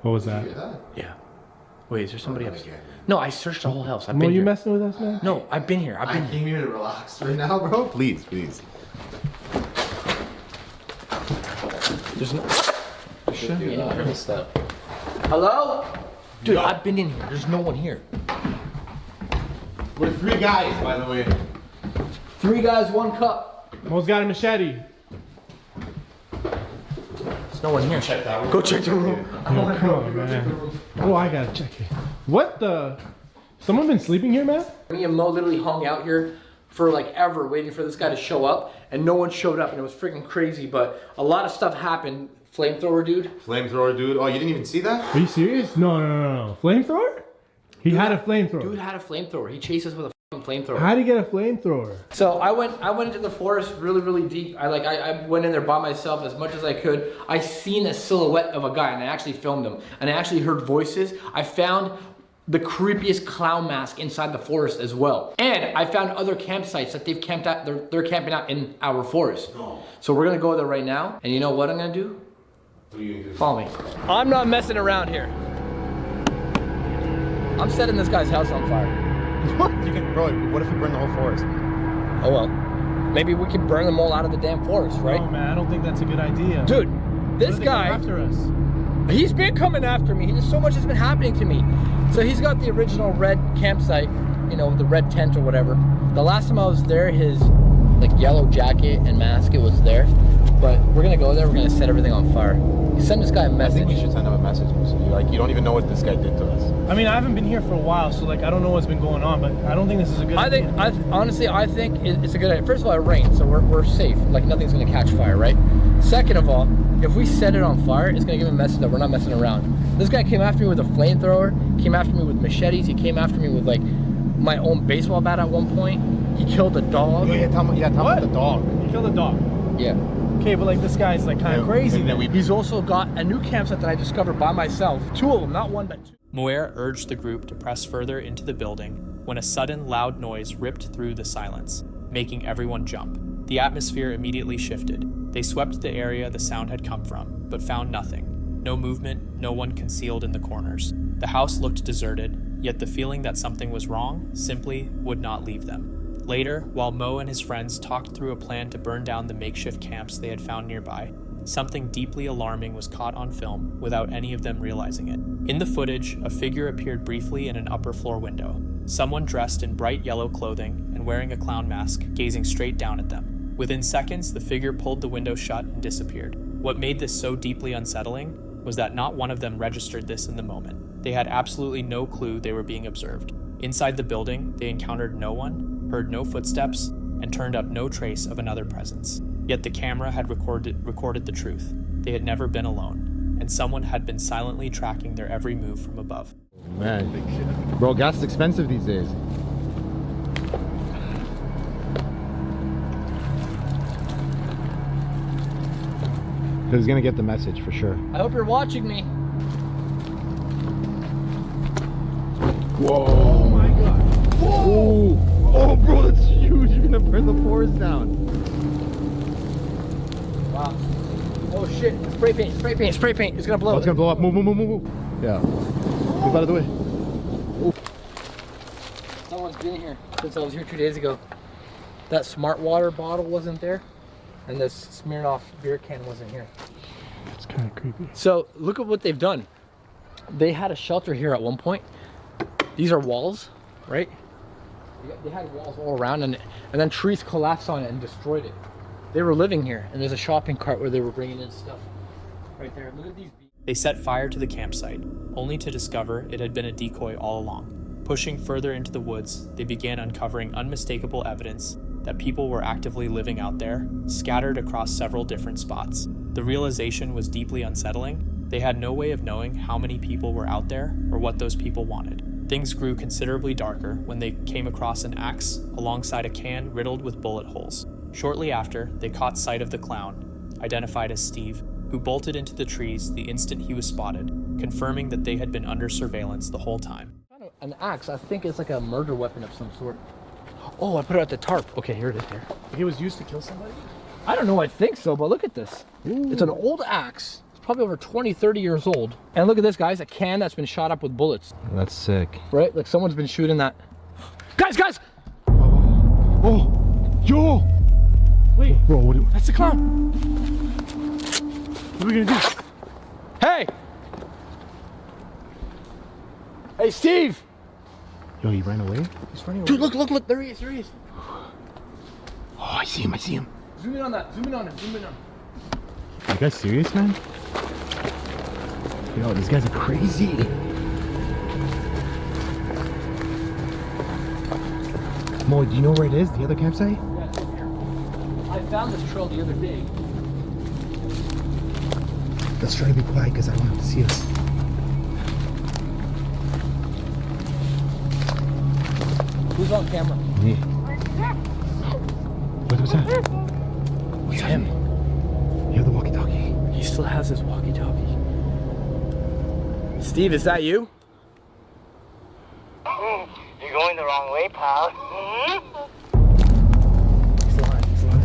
T: What was that?
S: Yeah. Wait, is there somebody else? No, I searched the whole house. I've
T: Mo,
S: been
T: you
S: here.
T: messing with us, man?
S: No, I've been here.
U: I came here to relax right now, bro. Please, please.
S: There's no... There shouldn't be anyone. Hello? Dude, I've been in here. There's no one here.
U: We're 3 guys, by the way.
S: 3 guys, 1 cup.
T: Mo's got a machete.
S: There's no one here.
U: Check that room.
S: Go check the room.
T: Yo, come on, man. Oh, I gotta check it. What the? Someone been sleeping here, man?
S: Me and Mo literally hung out here for like ever waiting for this guy to show up, and no one showed up, and it was freaking crazy, but a lot of stuff happened. Flamethrower dude.
U: Flamethrower dude. Oh, you didn't even see that?
T: Are you serious? No. Flamethrower? He had a flamethrower.
S: Dude had a flamethrower. He chased us with a flamethrower.
T: How do you get a flamethrower?
S: So I went into the forest really deep. I went in there by myself as much as I could. I seen a silhouette of a guy and I actually filmed him. And I actually heard voices. I found the creepiest clown mask inside the forest as well. And I found other campsites that they've camped out, they're camping out in our forest. So we're gonna go there right now. And you know what I'm gonna do?
U: What are you gonna do?
S: Follow me. I'm not messing around here. I'm setting this guy's house on fire.
U: What? Bro, what if we burn the whole forest?
S: Oh well. Maybe we can burn them all out of the damn forest, right?
T: Oh man, I don't think that's a good idea.
S: Dude, this guy
T: after us.
S: He's been coming after me. So much has been happening to me. So he's got the original red campsite, you know, the red tent or whatever. The last time I was there, his like yellow jacket and mask, it was there. But we're gonna go there, we're gonna set everything on fire. Send this guy a message.
U: I think we should send him a message. Like, you don't even know what this guy did to us.
T: I mean, I haven't been here for a while, so like I don't know what's been going on, but I don't think this is a good idea.
S: Honestly, I think it's a good idea. First of all, it rained, so we're safe. Like nothing's gonna catch fire, right? Second of all, if we set it on fire, it's gonna give him a message that we're not messing around. This guy came after me with a flamethrower, came after me with machetes, he came after me with like my own baseball bat at one point. He killed a dog.
U: Yeah, tell me about the dog.
T: You killed a dog?
S: Yeah.
T: Okay, but like this guy's like kind of crazy.
S: He's also got a new campsite that I discovered by myself. 2 of them, not 1, but 2.
A: Moir urged the group to press further into the building when a sudden loud noise ripped through the silence, making everyone jump. The atmosphere immediately shifted. They swept the area the sound had come from, but found nothing. No movement, no one concealed in the corners. The house looked deserted, yet the feeling that something was wrong simply would not leave them. Later, while Mo and his friends talked through a plan to burn down the makeshift camps they had found nearby, something deeply alarming was caught on film without any of them realizing it. In the footage, a figure appeared briefly in an upper floor window. Someone dressed in bright yellow clothing and wearing a clown mask, gazing straight down at them. Within seconds, the figure pulled the window shut and disappeared. What made this so deeply unsettling was that not one of them registered this in the moment. They had absolutely no clue they were being observed. Inside the building, they encountered no one, heard no footsteps, and turned up no trace of another presence. Yet the camera had recorded the truth. They had never been alone, and someone had been silently tracking their every move from above.
U: Man, bro, gas is expensive these days. He's gonna get the message for sure.
S: I hope you're watching me.
U: Whoa! Oh my god! Whoa! Oh, bro, that's huge. You're gonna burn the forest down.
S: Wow. Oh shit! Spray paint! Spray paint! Spray paint! It's gonna blow.
U: Oh, it's gonna blow up. Move, move, move, move, move. Yeah. Move out of the way. Oh.
S: Someone's been here since I was here 2 days ago. That smart water bottle wasn't there, and this Smirnoff beer can wasn't here.
T: That's kind of creepy.
S: So look at what they've done. They had a shelter here at one point. These are walls, right? They had walls all around, and then trees collapsed on it and destroyed it. They were living here, and there's a shopping cart where they were bringing in stuff. Right there. Look at these.
A: They set fire to the campsite, only to discover it had been a decoy all along. Pushing further into the woods, they began uncovering unmistakable evidence that people were actively living out there, scattered across several different spots. The realization was deeply unsettling. They had no way of knowing how many people were out there or what those people wanted. Things grew considerably darker when they came across an axe alongside a can riddled with bullet holes. Shortly after, they caught sight of the clown, identified as Steve, who bolted into the trees the instant he was spotted, confirming that they had been under surveillance the whole time.
S: An axe, I think it's like a murder weapon of some sort. Oh, I put it at the tarp. Okay, here it is here.
T: He was used to kill somebody?
S: I don't know, I think so, but look at this. Ooh. It's an old axe. It's probably over 20, 30 years old. And look at this, guys, a can that's been shot up with bullets.
U: That's sick.
S: Right? Like someone's been shooting that. Guys!
U: Oh! Yo!
T: Wait,
U: bro, what do you...
T: That's the clown! What are we gonna do?
S: Hey! Hey, Steve!
U: Yo, he ran away?
S: He's running away. Dude, look, there he is.
U: Oh, I see him.
S: Zoom in on that, zoom in on him.
U: Are you guys serious, man? Yo, these guys are crazy. Mo, do you know where it is? The other campsite?
S: Yeah, it's over here. I found this trail the other day.
U: Let's try to be quiet because I don't have to see us.
S: Who's on camera?
U: Me. What was that?
S: What's him?
U: You have the walkie-talkie.
S: He still has his walkie-talkie. Steve, is that you?
E: You're going the wrong way, pal.
S: He's lying. He's lying.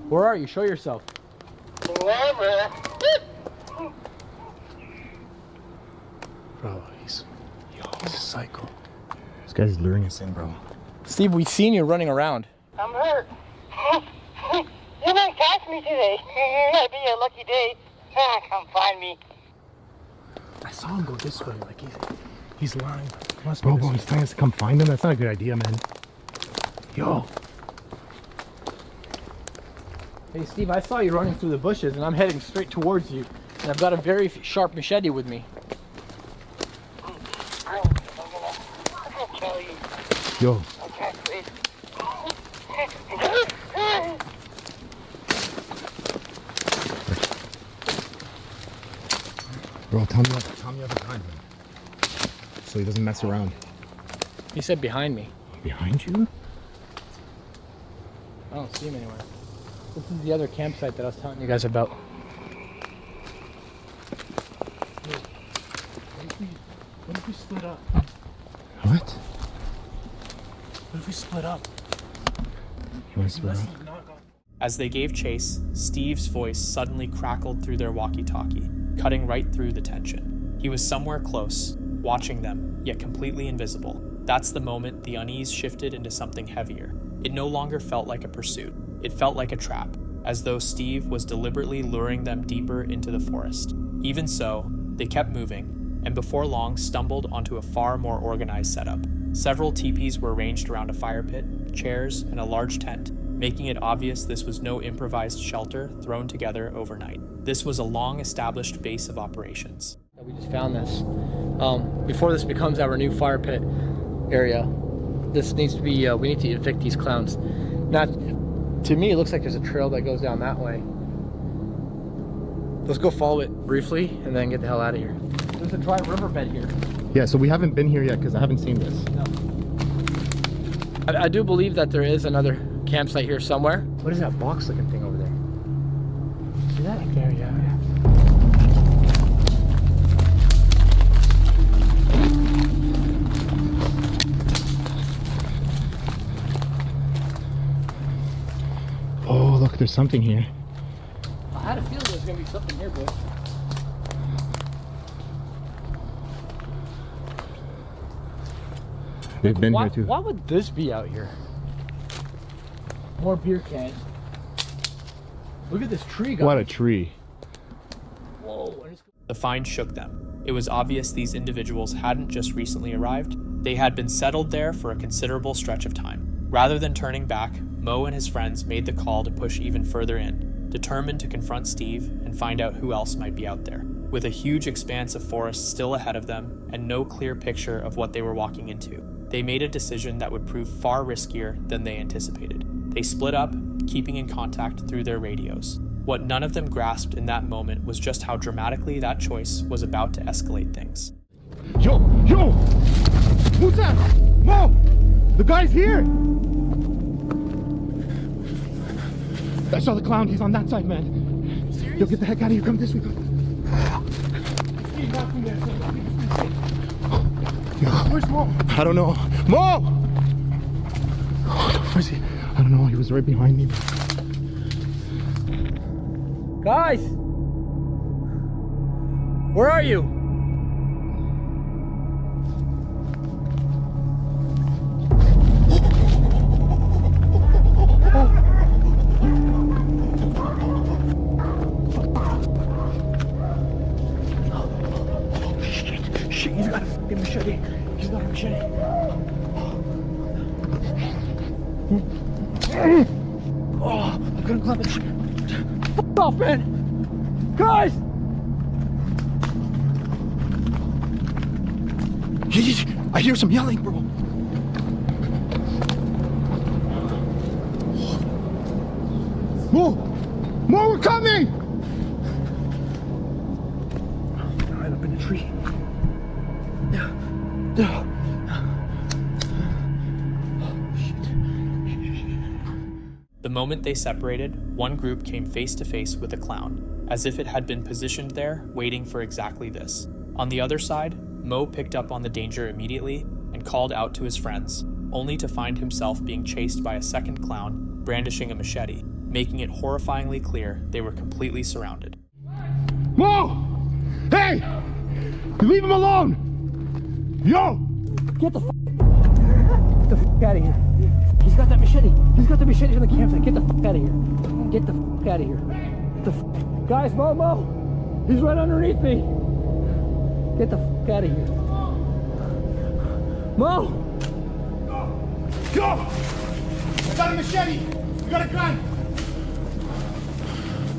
S: Where are you? Show yourself.
E: Wherever.
U: Bro, he's a psycho. This guy's luring us in, bro.
S: Steve, we've seen you running around.
E: I'm hurt. You didn't catch me today. It'd be a lucky day. Come find me.
U: I saw him go this way, like he's lying. Bro, he's telling us to come find him. That's not a good idea, man. Yo.
S: Hey, Steve, I saw you running through the bushes, and I'm heading straight towards you. And I've got a very sharp machete with me.
E: I'm gonna kill you.
U: Yo.
E: Okay, please.
U: Bro, tell me you have a gun, man. So he doesn't mess around.
S: He said behind me.
U: Behind you?
S: I don't see him anywhere. This is the other campsite that I was telling you guys about.
T: What if we split up?
U: What?
T: What if we split up?
U: You want to split up?
A: As they gave chase, Steve's voice suddenly crackled through their walkie-talkie, cutting right through the tension. He was somewhere close, watching them, yet completely invisible. That's the moment the unease shifted into something heavier. It no longer felt like a pursuit. It felt like a trap, as though Steve was deliberately luring them deeper into the forest. Even so, they kept moving, and before long stumbled onto a far more organized setup. Several teepees were arranged around a fire pit, chairs, and a large tent, making it obvious this was no improvised shelter thrown together overnight. This was a long-established base of operations.
S: We just found this. Before this becomes our new fire pit area, this needs to be, we need to evict these clowns. Now, to me, it looks like there's a trail that goes down that way. Let's go follow it briefly and then get the hell out of here. There's a dry riverbed here.
U: Yeah, so we haven't been here yet because I haven't seen this.
S: No. I do believe that there is another campsite here somewhere. What is that box looking thing over there? See that?
T: Right there, yeah.
U: Oh, look, there's something here.
S: I had a feeling there was going to be something here, boys.
U: They've been here too.
S: Why would this be out here? More beer cans. Look at this tree, guys.
U: What a tree.
S: Whoa.
A: The find shook them. It was obvious these individuals hadn't just recently arrived. They had been settled there for a considerable stretch of time. Rather than turning back, Mo and his friends made the call to push even further in, determined to confront Steve and find out who else might be out there. With a huge expanse of forest still ahead of them and no clear picture of what they were walking into, they made a decision that would prove far riskier than they anticipated. They split up, keeping in contact through their radios. What none of them grasped in that moment was just how dramatically that choice was about to escalate things.
U: Yo! Who's that? Mo! The guy's here! I saw the clown. He's on that side, man. Yo, get the heck out of here. Come this way.
T: Where's Mo?
U: I don't know. Mo! Where's he? I don't know. He was right behind me.
S: Guys! Where are you?
U: Shit, he's got a fucking machete. He's got a machete. Oh, I couldn't climb it. F off, man! Guys! I hear some yelling, bro. Mo, we're coming! Right up in the tree.
A: moment they separated, one group came face to face with a clown, as if it had been positioned there, waiting for exactly this. On the other side, Mo picked up on the danger immediately and called out to his friends, only to find himself being chased by a second clown brandishing a machete, making it horrifyingly clear they were completely surrounded.
U: Mo! Hey! You leave him alone! Yo!
S: Get the f out of here. He's got that machete. He's got the machete from the campsite. Get the f out of here. Get the f out of here. Get the f. Guys, Mo! He's right underneath me. Get the f out of here. Mo!
U: Go! I got a machete! You got a gun!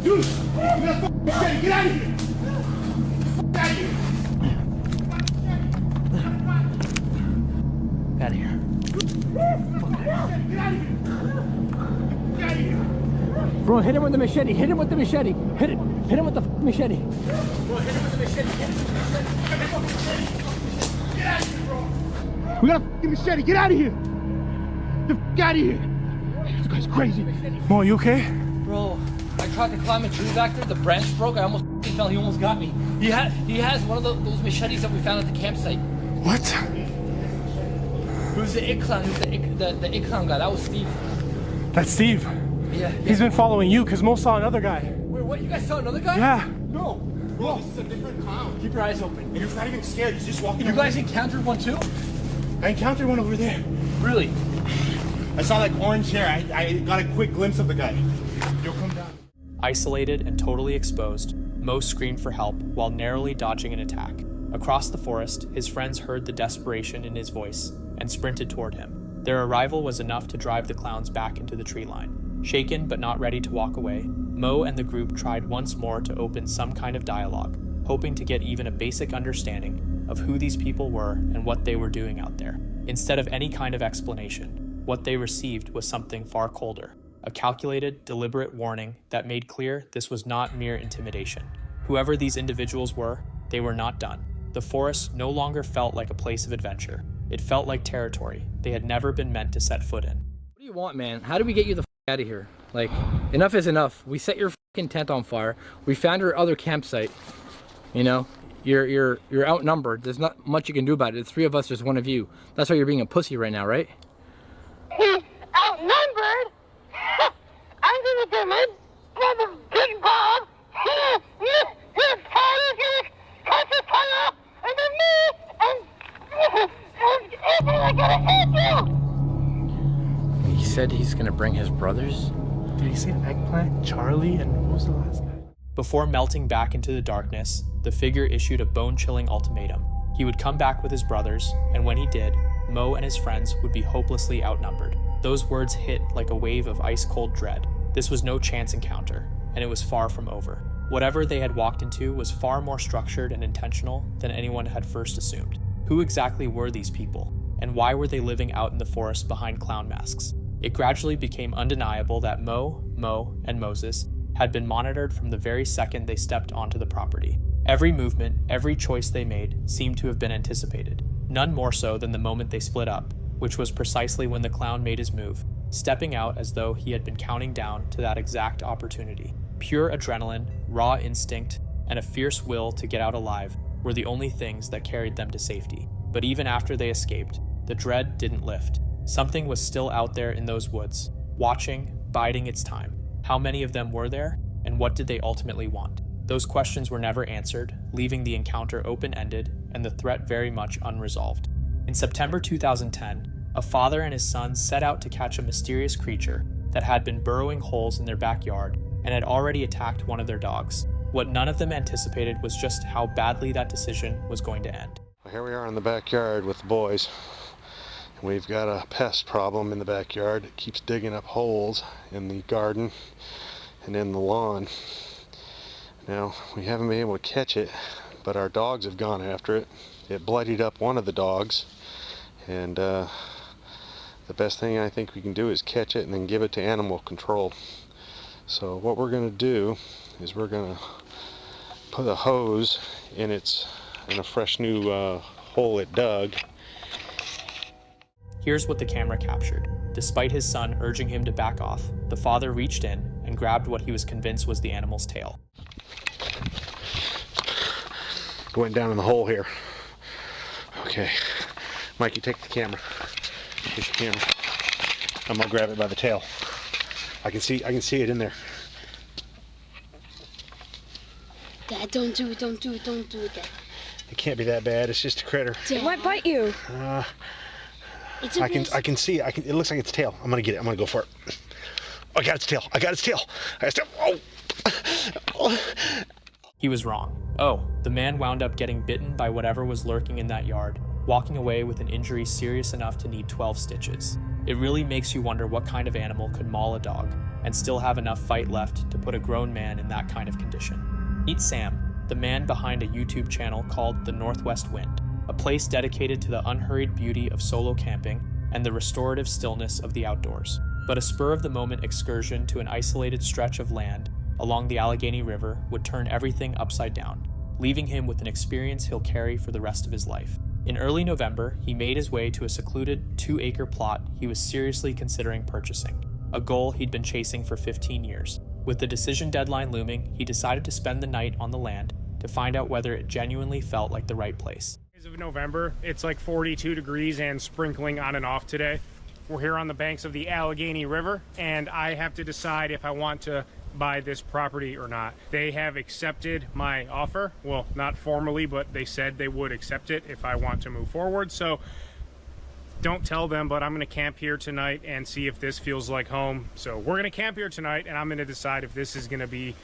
U: Dude! You got a f machete! Get out of here! Get out of here!
S: Out of here. Bro, hit him with the machete. Hit him with the machete. Hit him with the machete.
U: Bro, hit him with the machete. Hit him with the machete. Get out of here, bro. We got a f***ing machete. Get out of here. Get the f*** out of here. This guy's crazy. Mo, you okay?
S: Bro, I tried to climb a tree back there. The branch broke. I almost fell. He almost got me. He has one of those machetes that we found at the campsite.
U: What?
S: Who's the it clown? Who's the it clown guy? That was Steve.
U: That's Steve.
S: Yeah.
U: He's been following you because Mo saw another guy.
S: Wait, what? You guys saw another guy?
U: Yeah.
S: No.
U: Bro, this is a different clown.
S: Keep your eyes open.
U: And he's not even scared. He's just walking.
S: You guys encountered one too?
U: I encountered one over there.
S: Really?
U: I saw like orange hair. I got a quick glimpse of the guy. You'll come down.
A: Isolated and totally exposed, Mo screamed for help while narrowly dodging an attack. Across the forest, his friends heard the desperation in his voice and sprinted toward him. Their arrival was enough to drive the clowns back into the tree line. Shaken but not ready to walk away, Mo and the group tried once more to open some kind of dialogue, hoping to get even a basic understanding of who these people were and what they were doing out there. Instead of any kind of explanation, what they received was something far colder, a calculated, deliberate warning that made clear this was not mere intimidation. Whoever these individuals were, they were not done. The forest no longer felt like a place of adventure. It felt like territory they had never been meant to set foot in.
S: What do you want, man? How do we get you the f out of here? Like, enough is enough. We set your f***ing tent on fire. We found your other campsite. You know, you're outnumbered. There's not much you can do about it. The three of us, there's one of you. That's why you're being a pussy right now, right?
E: Outnumbered? I'm gonna come in, grab a big bomb, catch a fire, and then me, and I gotta hit you!
S: He said he's gonna bring his brothers?
U: Did he say Eggplant, Charlie, and what was the last guy?
A: Before melting back into the darkness, the figure issued a bone-chilling ultimatum. He would come back with his brothers, and when he did, Mo and his friends would be hopelessly outnumbered. Those words hit like a wave of ice-cold dread. This was no chance encounter, and it was far from over. Whatever they had walked into was far more structured and intentional than anyone had first assumed. Who exactly were these people, and why were they living out in the forest behind clown masks? It gradually became undeniable that Mo, and Moses had been monitored from the very second they stepped onto the property. Every movement, every choice they made seemed to have been anticipated, none more so than the moment they split up, which was precisely when the clown made his move, stepping out as though he had been counting down to that exact opportunity. Pure adrenaline, raw instinct, and a fierce will to get out alive were the only things that carried them to safety. But even after they escaped, the dread didn't lift. Something was still out there in those woods, watching, biding its time. How many of them were there, and what did they ultimately want? Those questions were never answered, leaving the encounter open-ended and the threat very much unresolved. In September 2010, a father and his son set out to catch a mysterious creature that had been burrowing holes in their backyard and had already attacked one of their dogs. What none of them anticipated was just how badly that decision was going to end.
H: Here we are in the backyard with the boys. We've got a pest problem in the backyard. It keeps digging up holes in the garden and in the lawn. Now, we haven't been able to catch it, but our dogs have gone after it. It bloodied up one of the dogs, and the best thing I think we can do is catch it and then give it to animal control. So what we're going to do is we're going to put a hose in a fresh new hole it dug.
A: Here's what the camera captured. Despite his son urging him to back off, the father reached in and grabbed what he was convinced was the animal's tail.
H: Going down in the hole here. Okay, Mikey, take the camera. Here's your camera. I'm gonna grab it by the tail. I can see it in there.
C: Dad, don't do it, don't do it, don't do it, Dad.
H: It can't be that bad. It's just a critter.
C: It might bite you.
H: I can see it. It looks like its tail. I'm gonna get it. I'm gonna go for it. I got its tail. I got its tail. Oh.
A: He was wrong. Oh, the man wound up getting bitten by whatever was lurking in that yard, walking away with an injury serious enough to need 12 stitches. It really makes you wonder what kind of animal could maul a dog and still have enough fight left to put a grown man in that kind of condition. Meet Sam, the man behind a YouTube channel called The Northwest Wind, a place dedicated to the unhurried beauty of solo camping and the restorative stillness of the outdoors. But a spur-of-the-moment excursion to an isolated stretch of land along the Allegheny River would turn everything upside down, leaving him with an experience he'll carry for the rest of his life. In early November, he made his way to a secluded 2-acre plot he was seriously considering purchasing, a goal he'd been chasing for 15 years. With the decision deadline looming, he decided to spend the night on the land to find out whether it genuinely felt like the right place.
V: As of November, it's like 42 degrees and sprinkling on and off today. We're here on the banks of the Allegheny River, and I have to decide if I want to buy this property or not. They have accepted my offer. Well, not formally, but they said they would accept it if I want to move forward. So don't tell them, but I'm going to camp here tonight and see if this feels like home. So we're going to camp here tonight, and I'm going to decide if this is going to be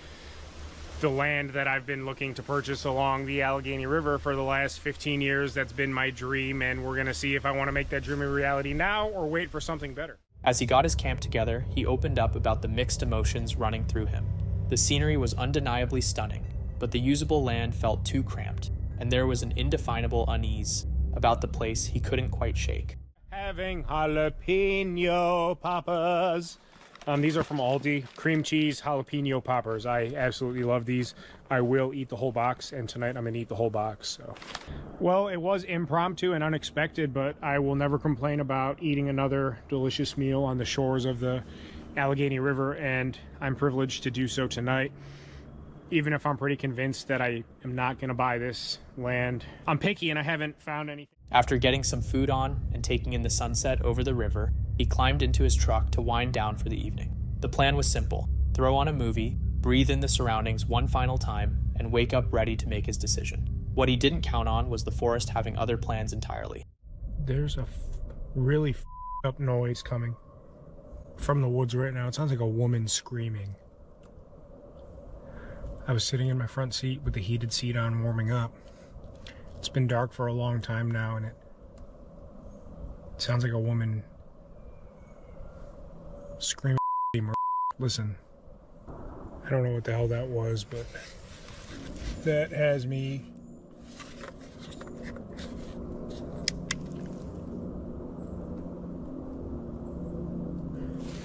V: the land that I've been looking to purchase along the Allegheny River for the last 15 years. That's been my dream, and we're going to see if I want to make that dream a reality now or wait for something better.
A: As he got his camp together, he opened up about the mixed emotions running through him. The scenery was undeniably stunning, but the usable land felt too cramped, and there was an indefinable unease about the place he couldn't quite shake.
V: Having jalapeno poppers. These are from Aldi, cream cheese jalapeno poppers. I absolutely love these. I will eat the whole box, and tonight I'm gonna eat the whole box. So, well, it was impromptu and unexpected, but I will never complain about eating another delicious meal on the shores of the Allegheny River, and I'm privileged to do so tonight. Even if I'm pretty convinced that I am not gonna buy this land. I'm picky and I haven't found anything.
A: After getting some food on and taking in the sunset over the river, he climbed into his truck to wind down for the evening. The plan was simple: throw on a movie, breathe in the surroundings one final time, and wake up ready to make his decision. What he didn't count on was the forest having other plans entirely.
V: There's a really up noise coming from the woods right now. It sounds like a woman screaming. I was sitting in my front seat with the heated seat on, warming up. It's been dark for a long time now, and it sounds like a woman screaming. Listen, I don't know what the hell that was, but that has me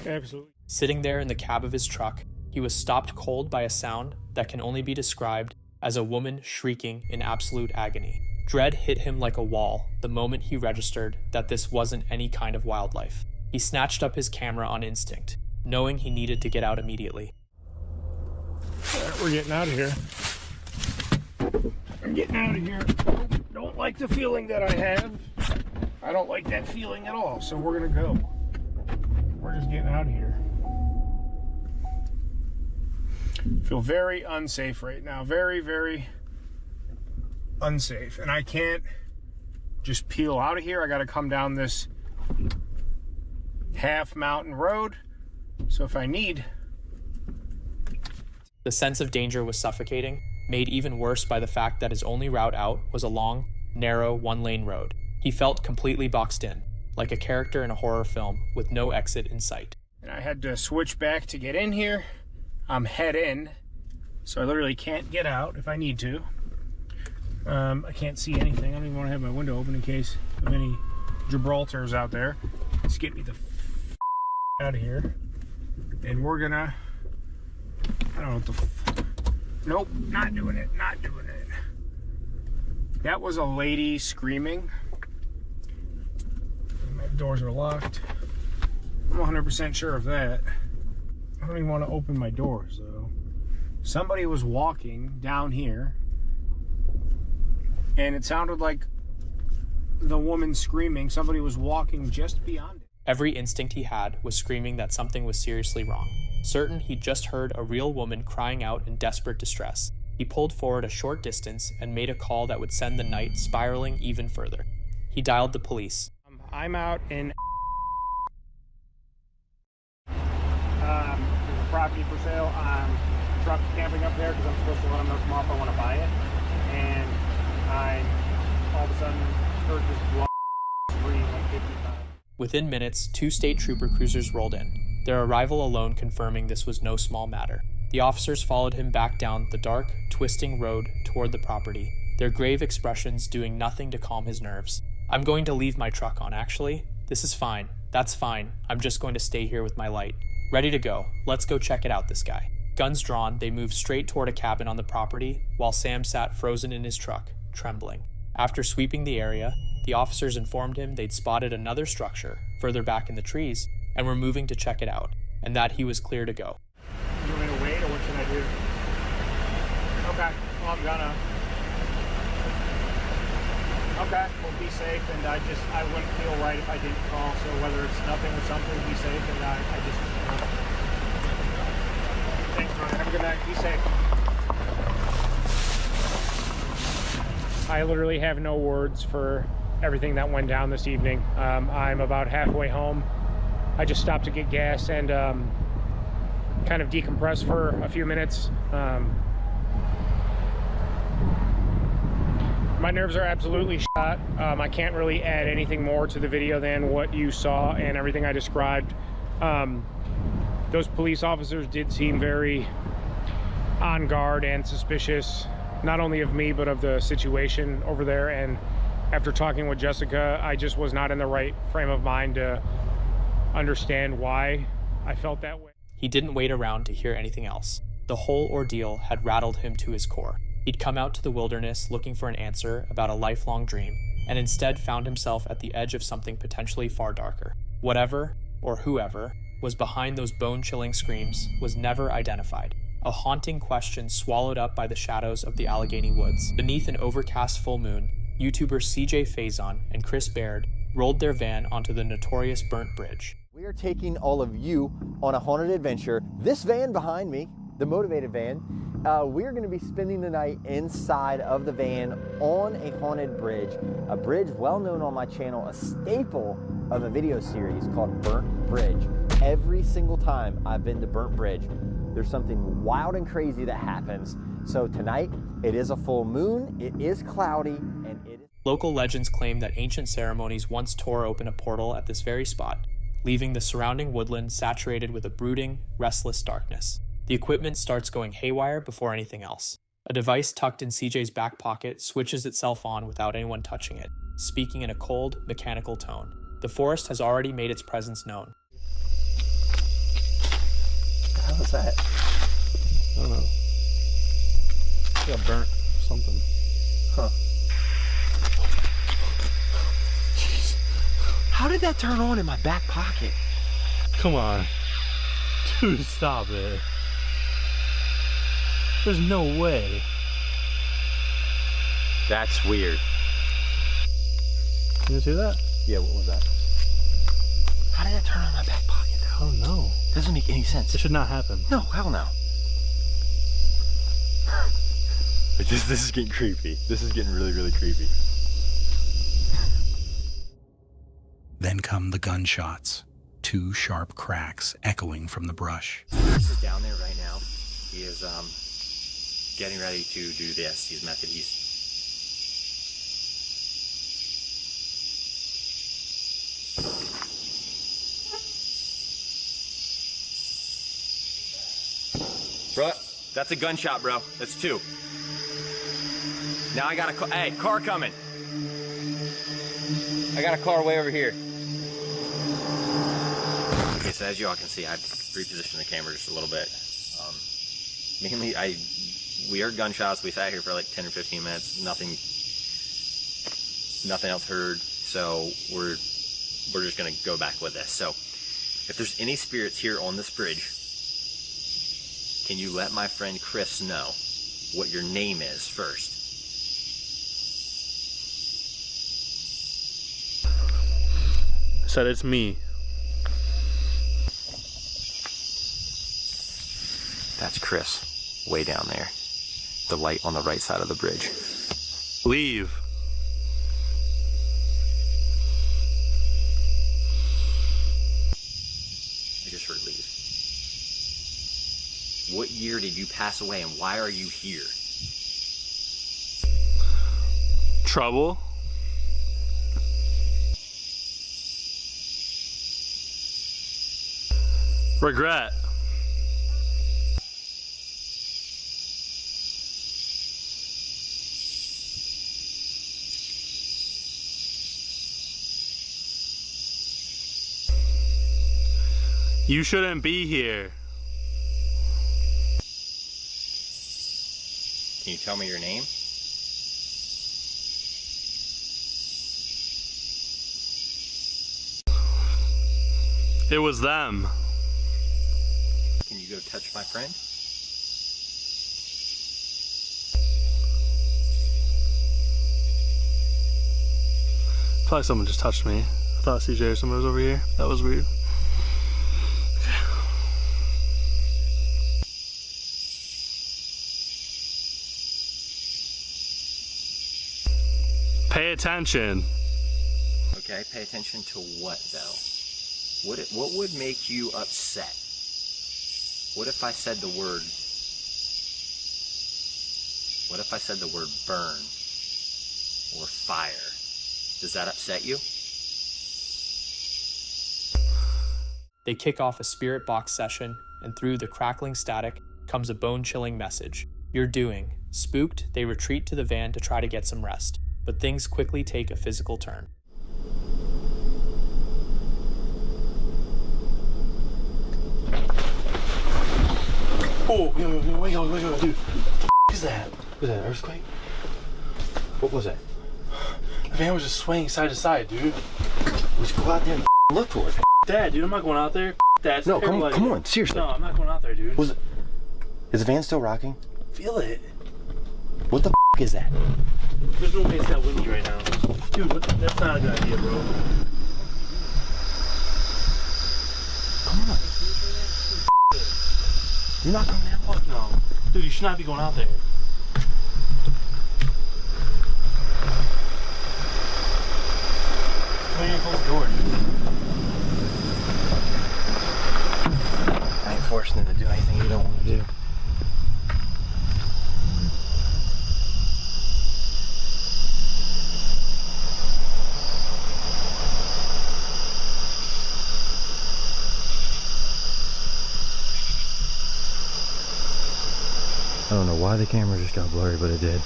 V: absolutely.
A: Sitting there in the cab of his truck, he was stopped cold by a sound that can only be described as a woman shrieking in absolute agony. Dread hit him like a wall the moment he registered that this wasn't any kind of wildlife. He snatched up his camera on instinct, knowing he needed to get out immediately.
V: Alright, we're getting out of here. I'm getting out of here. Don't like the feeling that I have. I don't like that feeling at all, so we're gonna go. We're just getting out of here. Feel very unsafe right now. Very, very unsafe. And I can't just peel out of here. I gotta come down this half mountain road. So if I need...
A: The sense of danger was suffocating, made even worse by the fact that his only route out was a long, narrow, one-lane road. He felt completely boxed in, like a character in a horror film with no exit in sight.
V: And I had to switch back to get in here. I'm head in, so I literally can't get out if I need to. I can't see anything. I don't even want to have my window open in case of any Gibraltars out there. Just get me the out of here. And we're gonna... I don't know what the... Nope, not doing it. Not doing it. That was a lady screaming. My doors are locked. I'm 100% sure of that. I don't even want to open my doors though. Somebody was walking down here and it sounded like the woman screaming. Somebody was walking just beyond it.
A: Every instinct he had was screaming that something was seriously wrong. Certain he'd just heard a real woman crying out in desperate distress, he pulled forward a short distance and made a call that would send the night spiraling even further. He dialed the police.
V: I'm out in there's a property for sale. I'm truck camping up there because I'm supposed to let them know tomorrow if I want to buy it. And I all of a sudden heard this blood scream like 55.
A: Within minutes, 2 state trooper cruisers rolled in, their arrival alone confirming this was no small matter. The officers followed him back down the dark, twisting road toward the property, their grave expressions doing nothing to calm his nerves. I'm going to leave my truck on, actually. This is fine. That's fine. I'm just going to stay here with my light. Ready to go. Let's go check it out, this guy. Guns drawn, they moved straight toward a cabin on the property, while Sam sat frozen in his truck, trembling. After sweeping the area, the officers informed him they'd spotted another structure further back in the trees and were moving to check it out, and that he was clear to go.
V: You want me to wait, or what should I do? Okay, well, I'm gonna. Okay, well, be safe, and I wouldn't feel right if I didn't call, so whether it's nothing or something, be safe, and I just... Thanks, Ron. Have a good night. Be safe. I literally have no words for everything that went down this evening. I'm about halfway home. I just stopped to get gas and kind of decompress for a few minutes. My nerves are absolutely shot. I can't really add anything more to the video than what you saw and everything I described. Those police officers did seem very on guard and suspicious, not only of me, but of the situation over there. And after talking with Jessica, I just was not in the right frame of mind to understand why I felt that way.
A: He didn't wait around to hear anything else. The whole ordeal had rattled him to his core. He'd come out to the wilderness looking for an answer about a lifelong dream, and instead found himself at the edge of something potentially far darker. Whatever, or whoever, was behind those bone-chilling screams was never identified. A haunting question swallowed up by the shadows of the Allegheny woods. Beneath an overcast full moon, YouTubers CJ Faison and Chris Baird rolled their van onto the notorious Burnt Bridge.
G: We are taking all of you on a haunted adventure. This van behind me, the motivated van, we're going to be spending the night inside of the van on a haunted bridge, a bridge well known on my channel, a staple of a video series called Burnt Bridge. Every single time I've been to Burnt Bridge, there's something wild and crazy that happens. So tonight, it is a full moon, it is cloudy, and it is...
A: Local legends claim that ancient ceremonies once tore open a portal at this very spot, leaving the surrounding woodland saturated with a brooding, restless darkness. The equipment starts going haywire before anything else. A device tucked in CJ's back pocket switches itself on without anyone touching it, speaking in a cold, mechanical tone. The forest has already made its presence known.
G: What the hell is that?
P: I don't know. It got burnt. Something.
G: Huh. Jeez. How did that turn on in my back pocket?
P: Come on. Dude, stop it. There's no way.
G: That's weird.
P: You see that?
G: Yeah, what was that? How did that turn on my back pocket though?
P: I don't know.
G: Doesn't make any sense.
P: It should not happen.
G: No, hell no. This is getting creepy. This is getting really, really creepy.
B: Then come the gunshots. 2 sharp cracks echoing from the brush.
D: Chris is down there right now. He is getting ready to do the Estes method. He's bro, that's a gunshot, bro. That's 2. Now I got a hey, car coming. I got a car way over here. Okay, so as you all can see, I've repositioned the camera just a little bit. Mainly, we heard gunshots. We sat here for like 10 or 15 minutes. Nothing else heard. So we're we're just gonna go back with this. So if there's any spirits here on this bridge, can you let my friend Chris know what your name is first?
T: Said it's me.
D: That's Chris, way down there. The light on the right side of the bridge.
T: Leave.
D: I just heard leave. What year did you pass away and why are you here?
T: Trouble? Regret. You shouldn't be here.
D: Can you tell me your name?
T: It was them.
D: Can you go touch my friend?
T: Probably someone just touched me. I thought CJ or someone was over here. That was weird. Pay attention.
D: Okay, pay attention to what though? What would make you upset? What if I said the word? What if I said the word burn or fire? Does that upset you?
A: They kick off a spirit box session, and through the crackling static comes a bone-chilling message. You're doing. Spooked, they retreat to the van to try to get some rest, but things quickly take a physical turn.
U: Oh, yo, wake up, dude. What is that? Was that an earthquake? What was that? The van was just swaying side to side, dude. We should go out there and look for it. Dad, dude, I'm not going out there. Dad,
G: no, come on, seriously.
U: No, I'm not going out there, dude.
G: Is the van still rocking?
U: Feel it.
G: What the is that?
U: There's no way it's that windy right now. Dude, that's not a good idea, bro. Come on. You're not coming out? Fuck no. Dude, you should not be going out there. Come here and close the door, dude.
G: I ain't forcing them to do anything you don't want to do. I don't know why the camera just got blurry, but it did.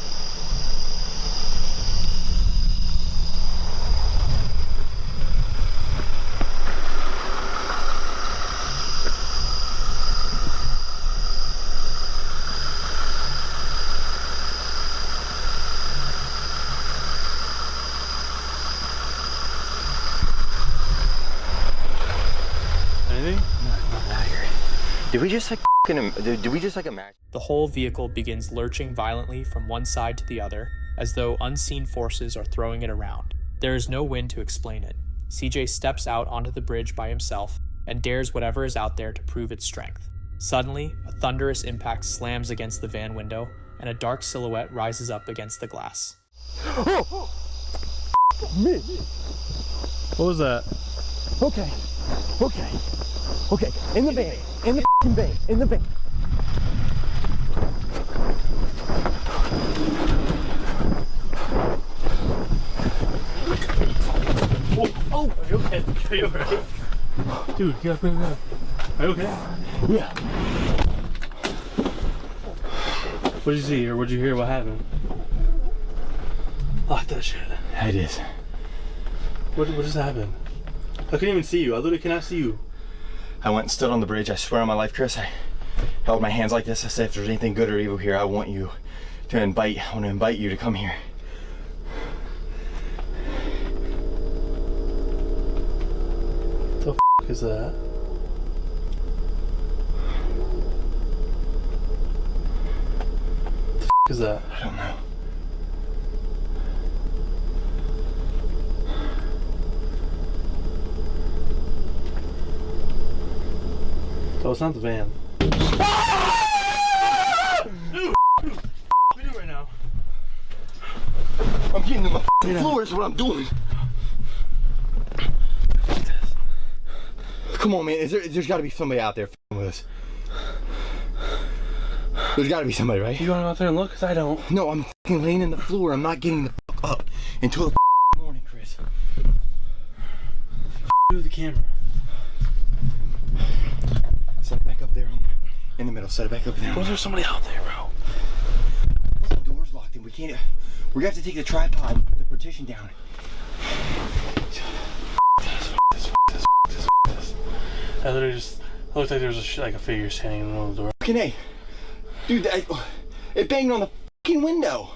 U: Anything?
G: No, not out here. Did we just like imagine?
A: The whole vehicle begins lurching violently from one side to the other, as though unseen forces are throwing it around. There is no wind to explain it. CJ steps out onto the bridge by himself and dares whatever is out there to prove its strength. Suddenly, a thunderous impact slams against the van window, and a dark silhouette rises up against the glass.
U: Oh! Me! What was that? Okay. In the van. In the van. In the van. Oh! Are you okay? Are you alright? Dude, get up. Are you okay? Yeah. What did you see or what did you hear? What happened? Lock that shit.
G: I did.
U: What just happened? I couldn't even see you. I literally cannot see you.
G: I went and stood on the bridge. I swear on my life, Chris, I held my hands like this. I said, if there's anything good or evil here, I want to invite you to come here.
T: What is that? What the f is that?
U: I don't know.
T: Oh, it's not the van.
U: Dude! What are you doing right now? I'm getting to my floor, is what I'm doing. Come on, man. There's got to be somebody out there with us. There's got to be somebody, right?
T: You want to go out there and look? Because I don't.
U: No, I'm laying in the floor. I'm not getting the fuck up until the morning, Chris.
T: Do the camera.
U: Set it back up there in the middle. Set it back up there.
T: Was there somebody out there, bro?
U: The door's locked and we can't. We're gonna have to take the tripod, the partition down.
T: I literally just looked like there was like a figure standing in the middle of the door.
U: Fucking A. Dude, it banged on the fucking window.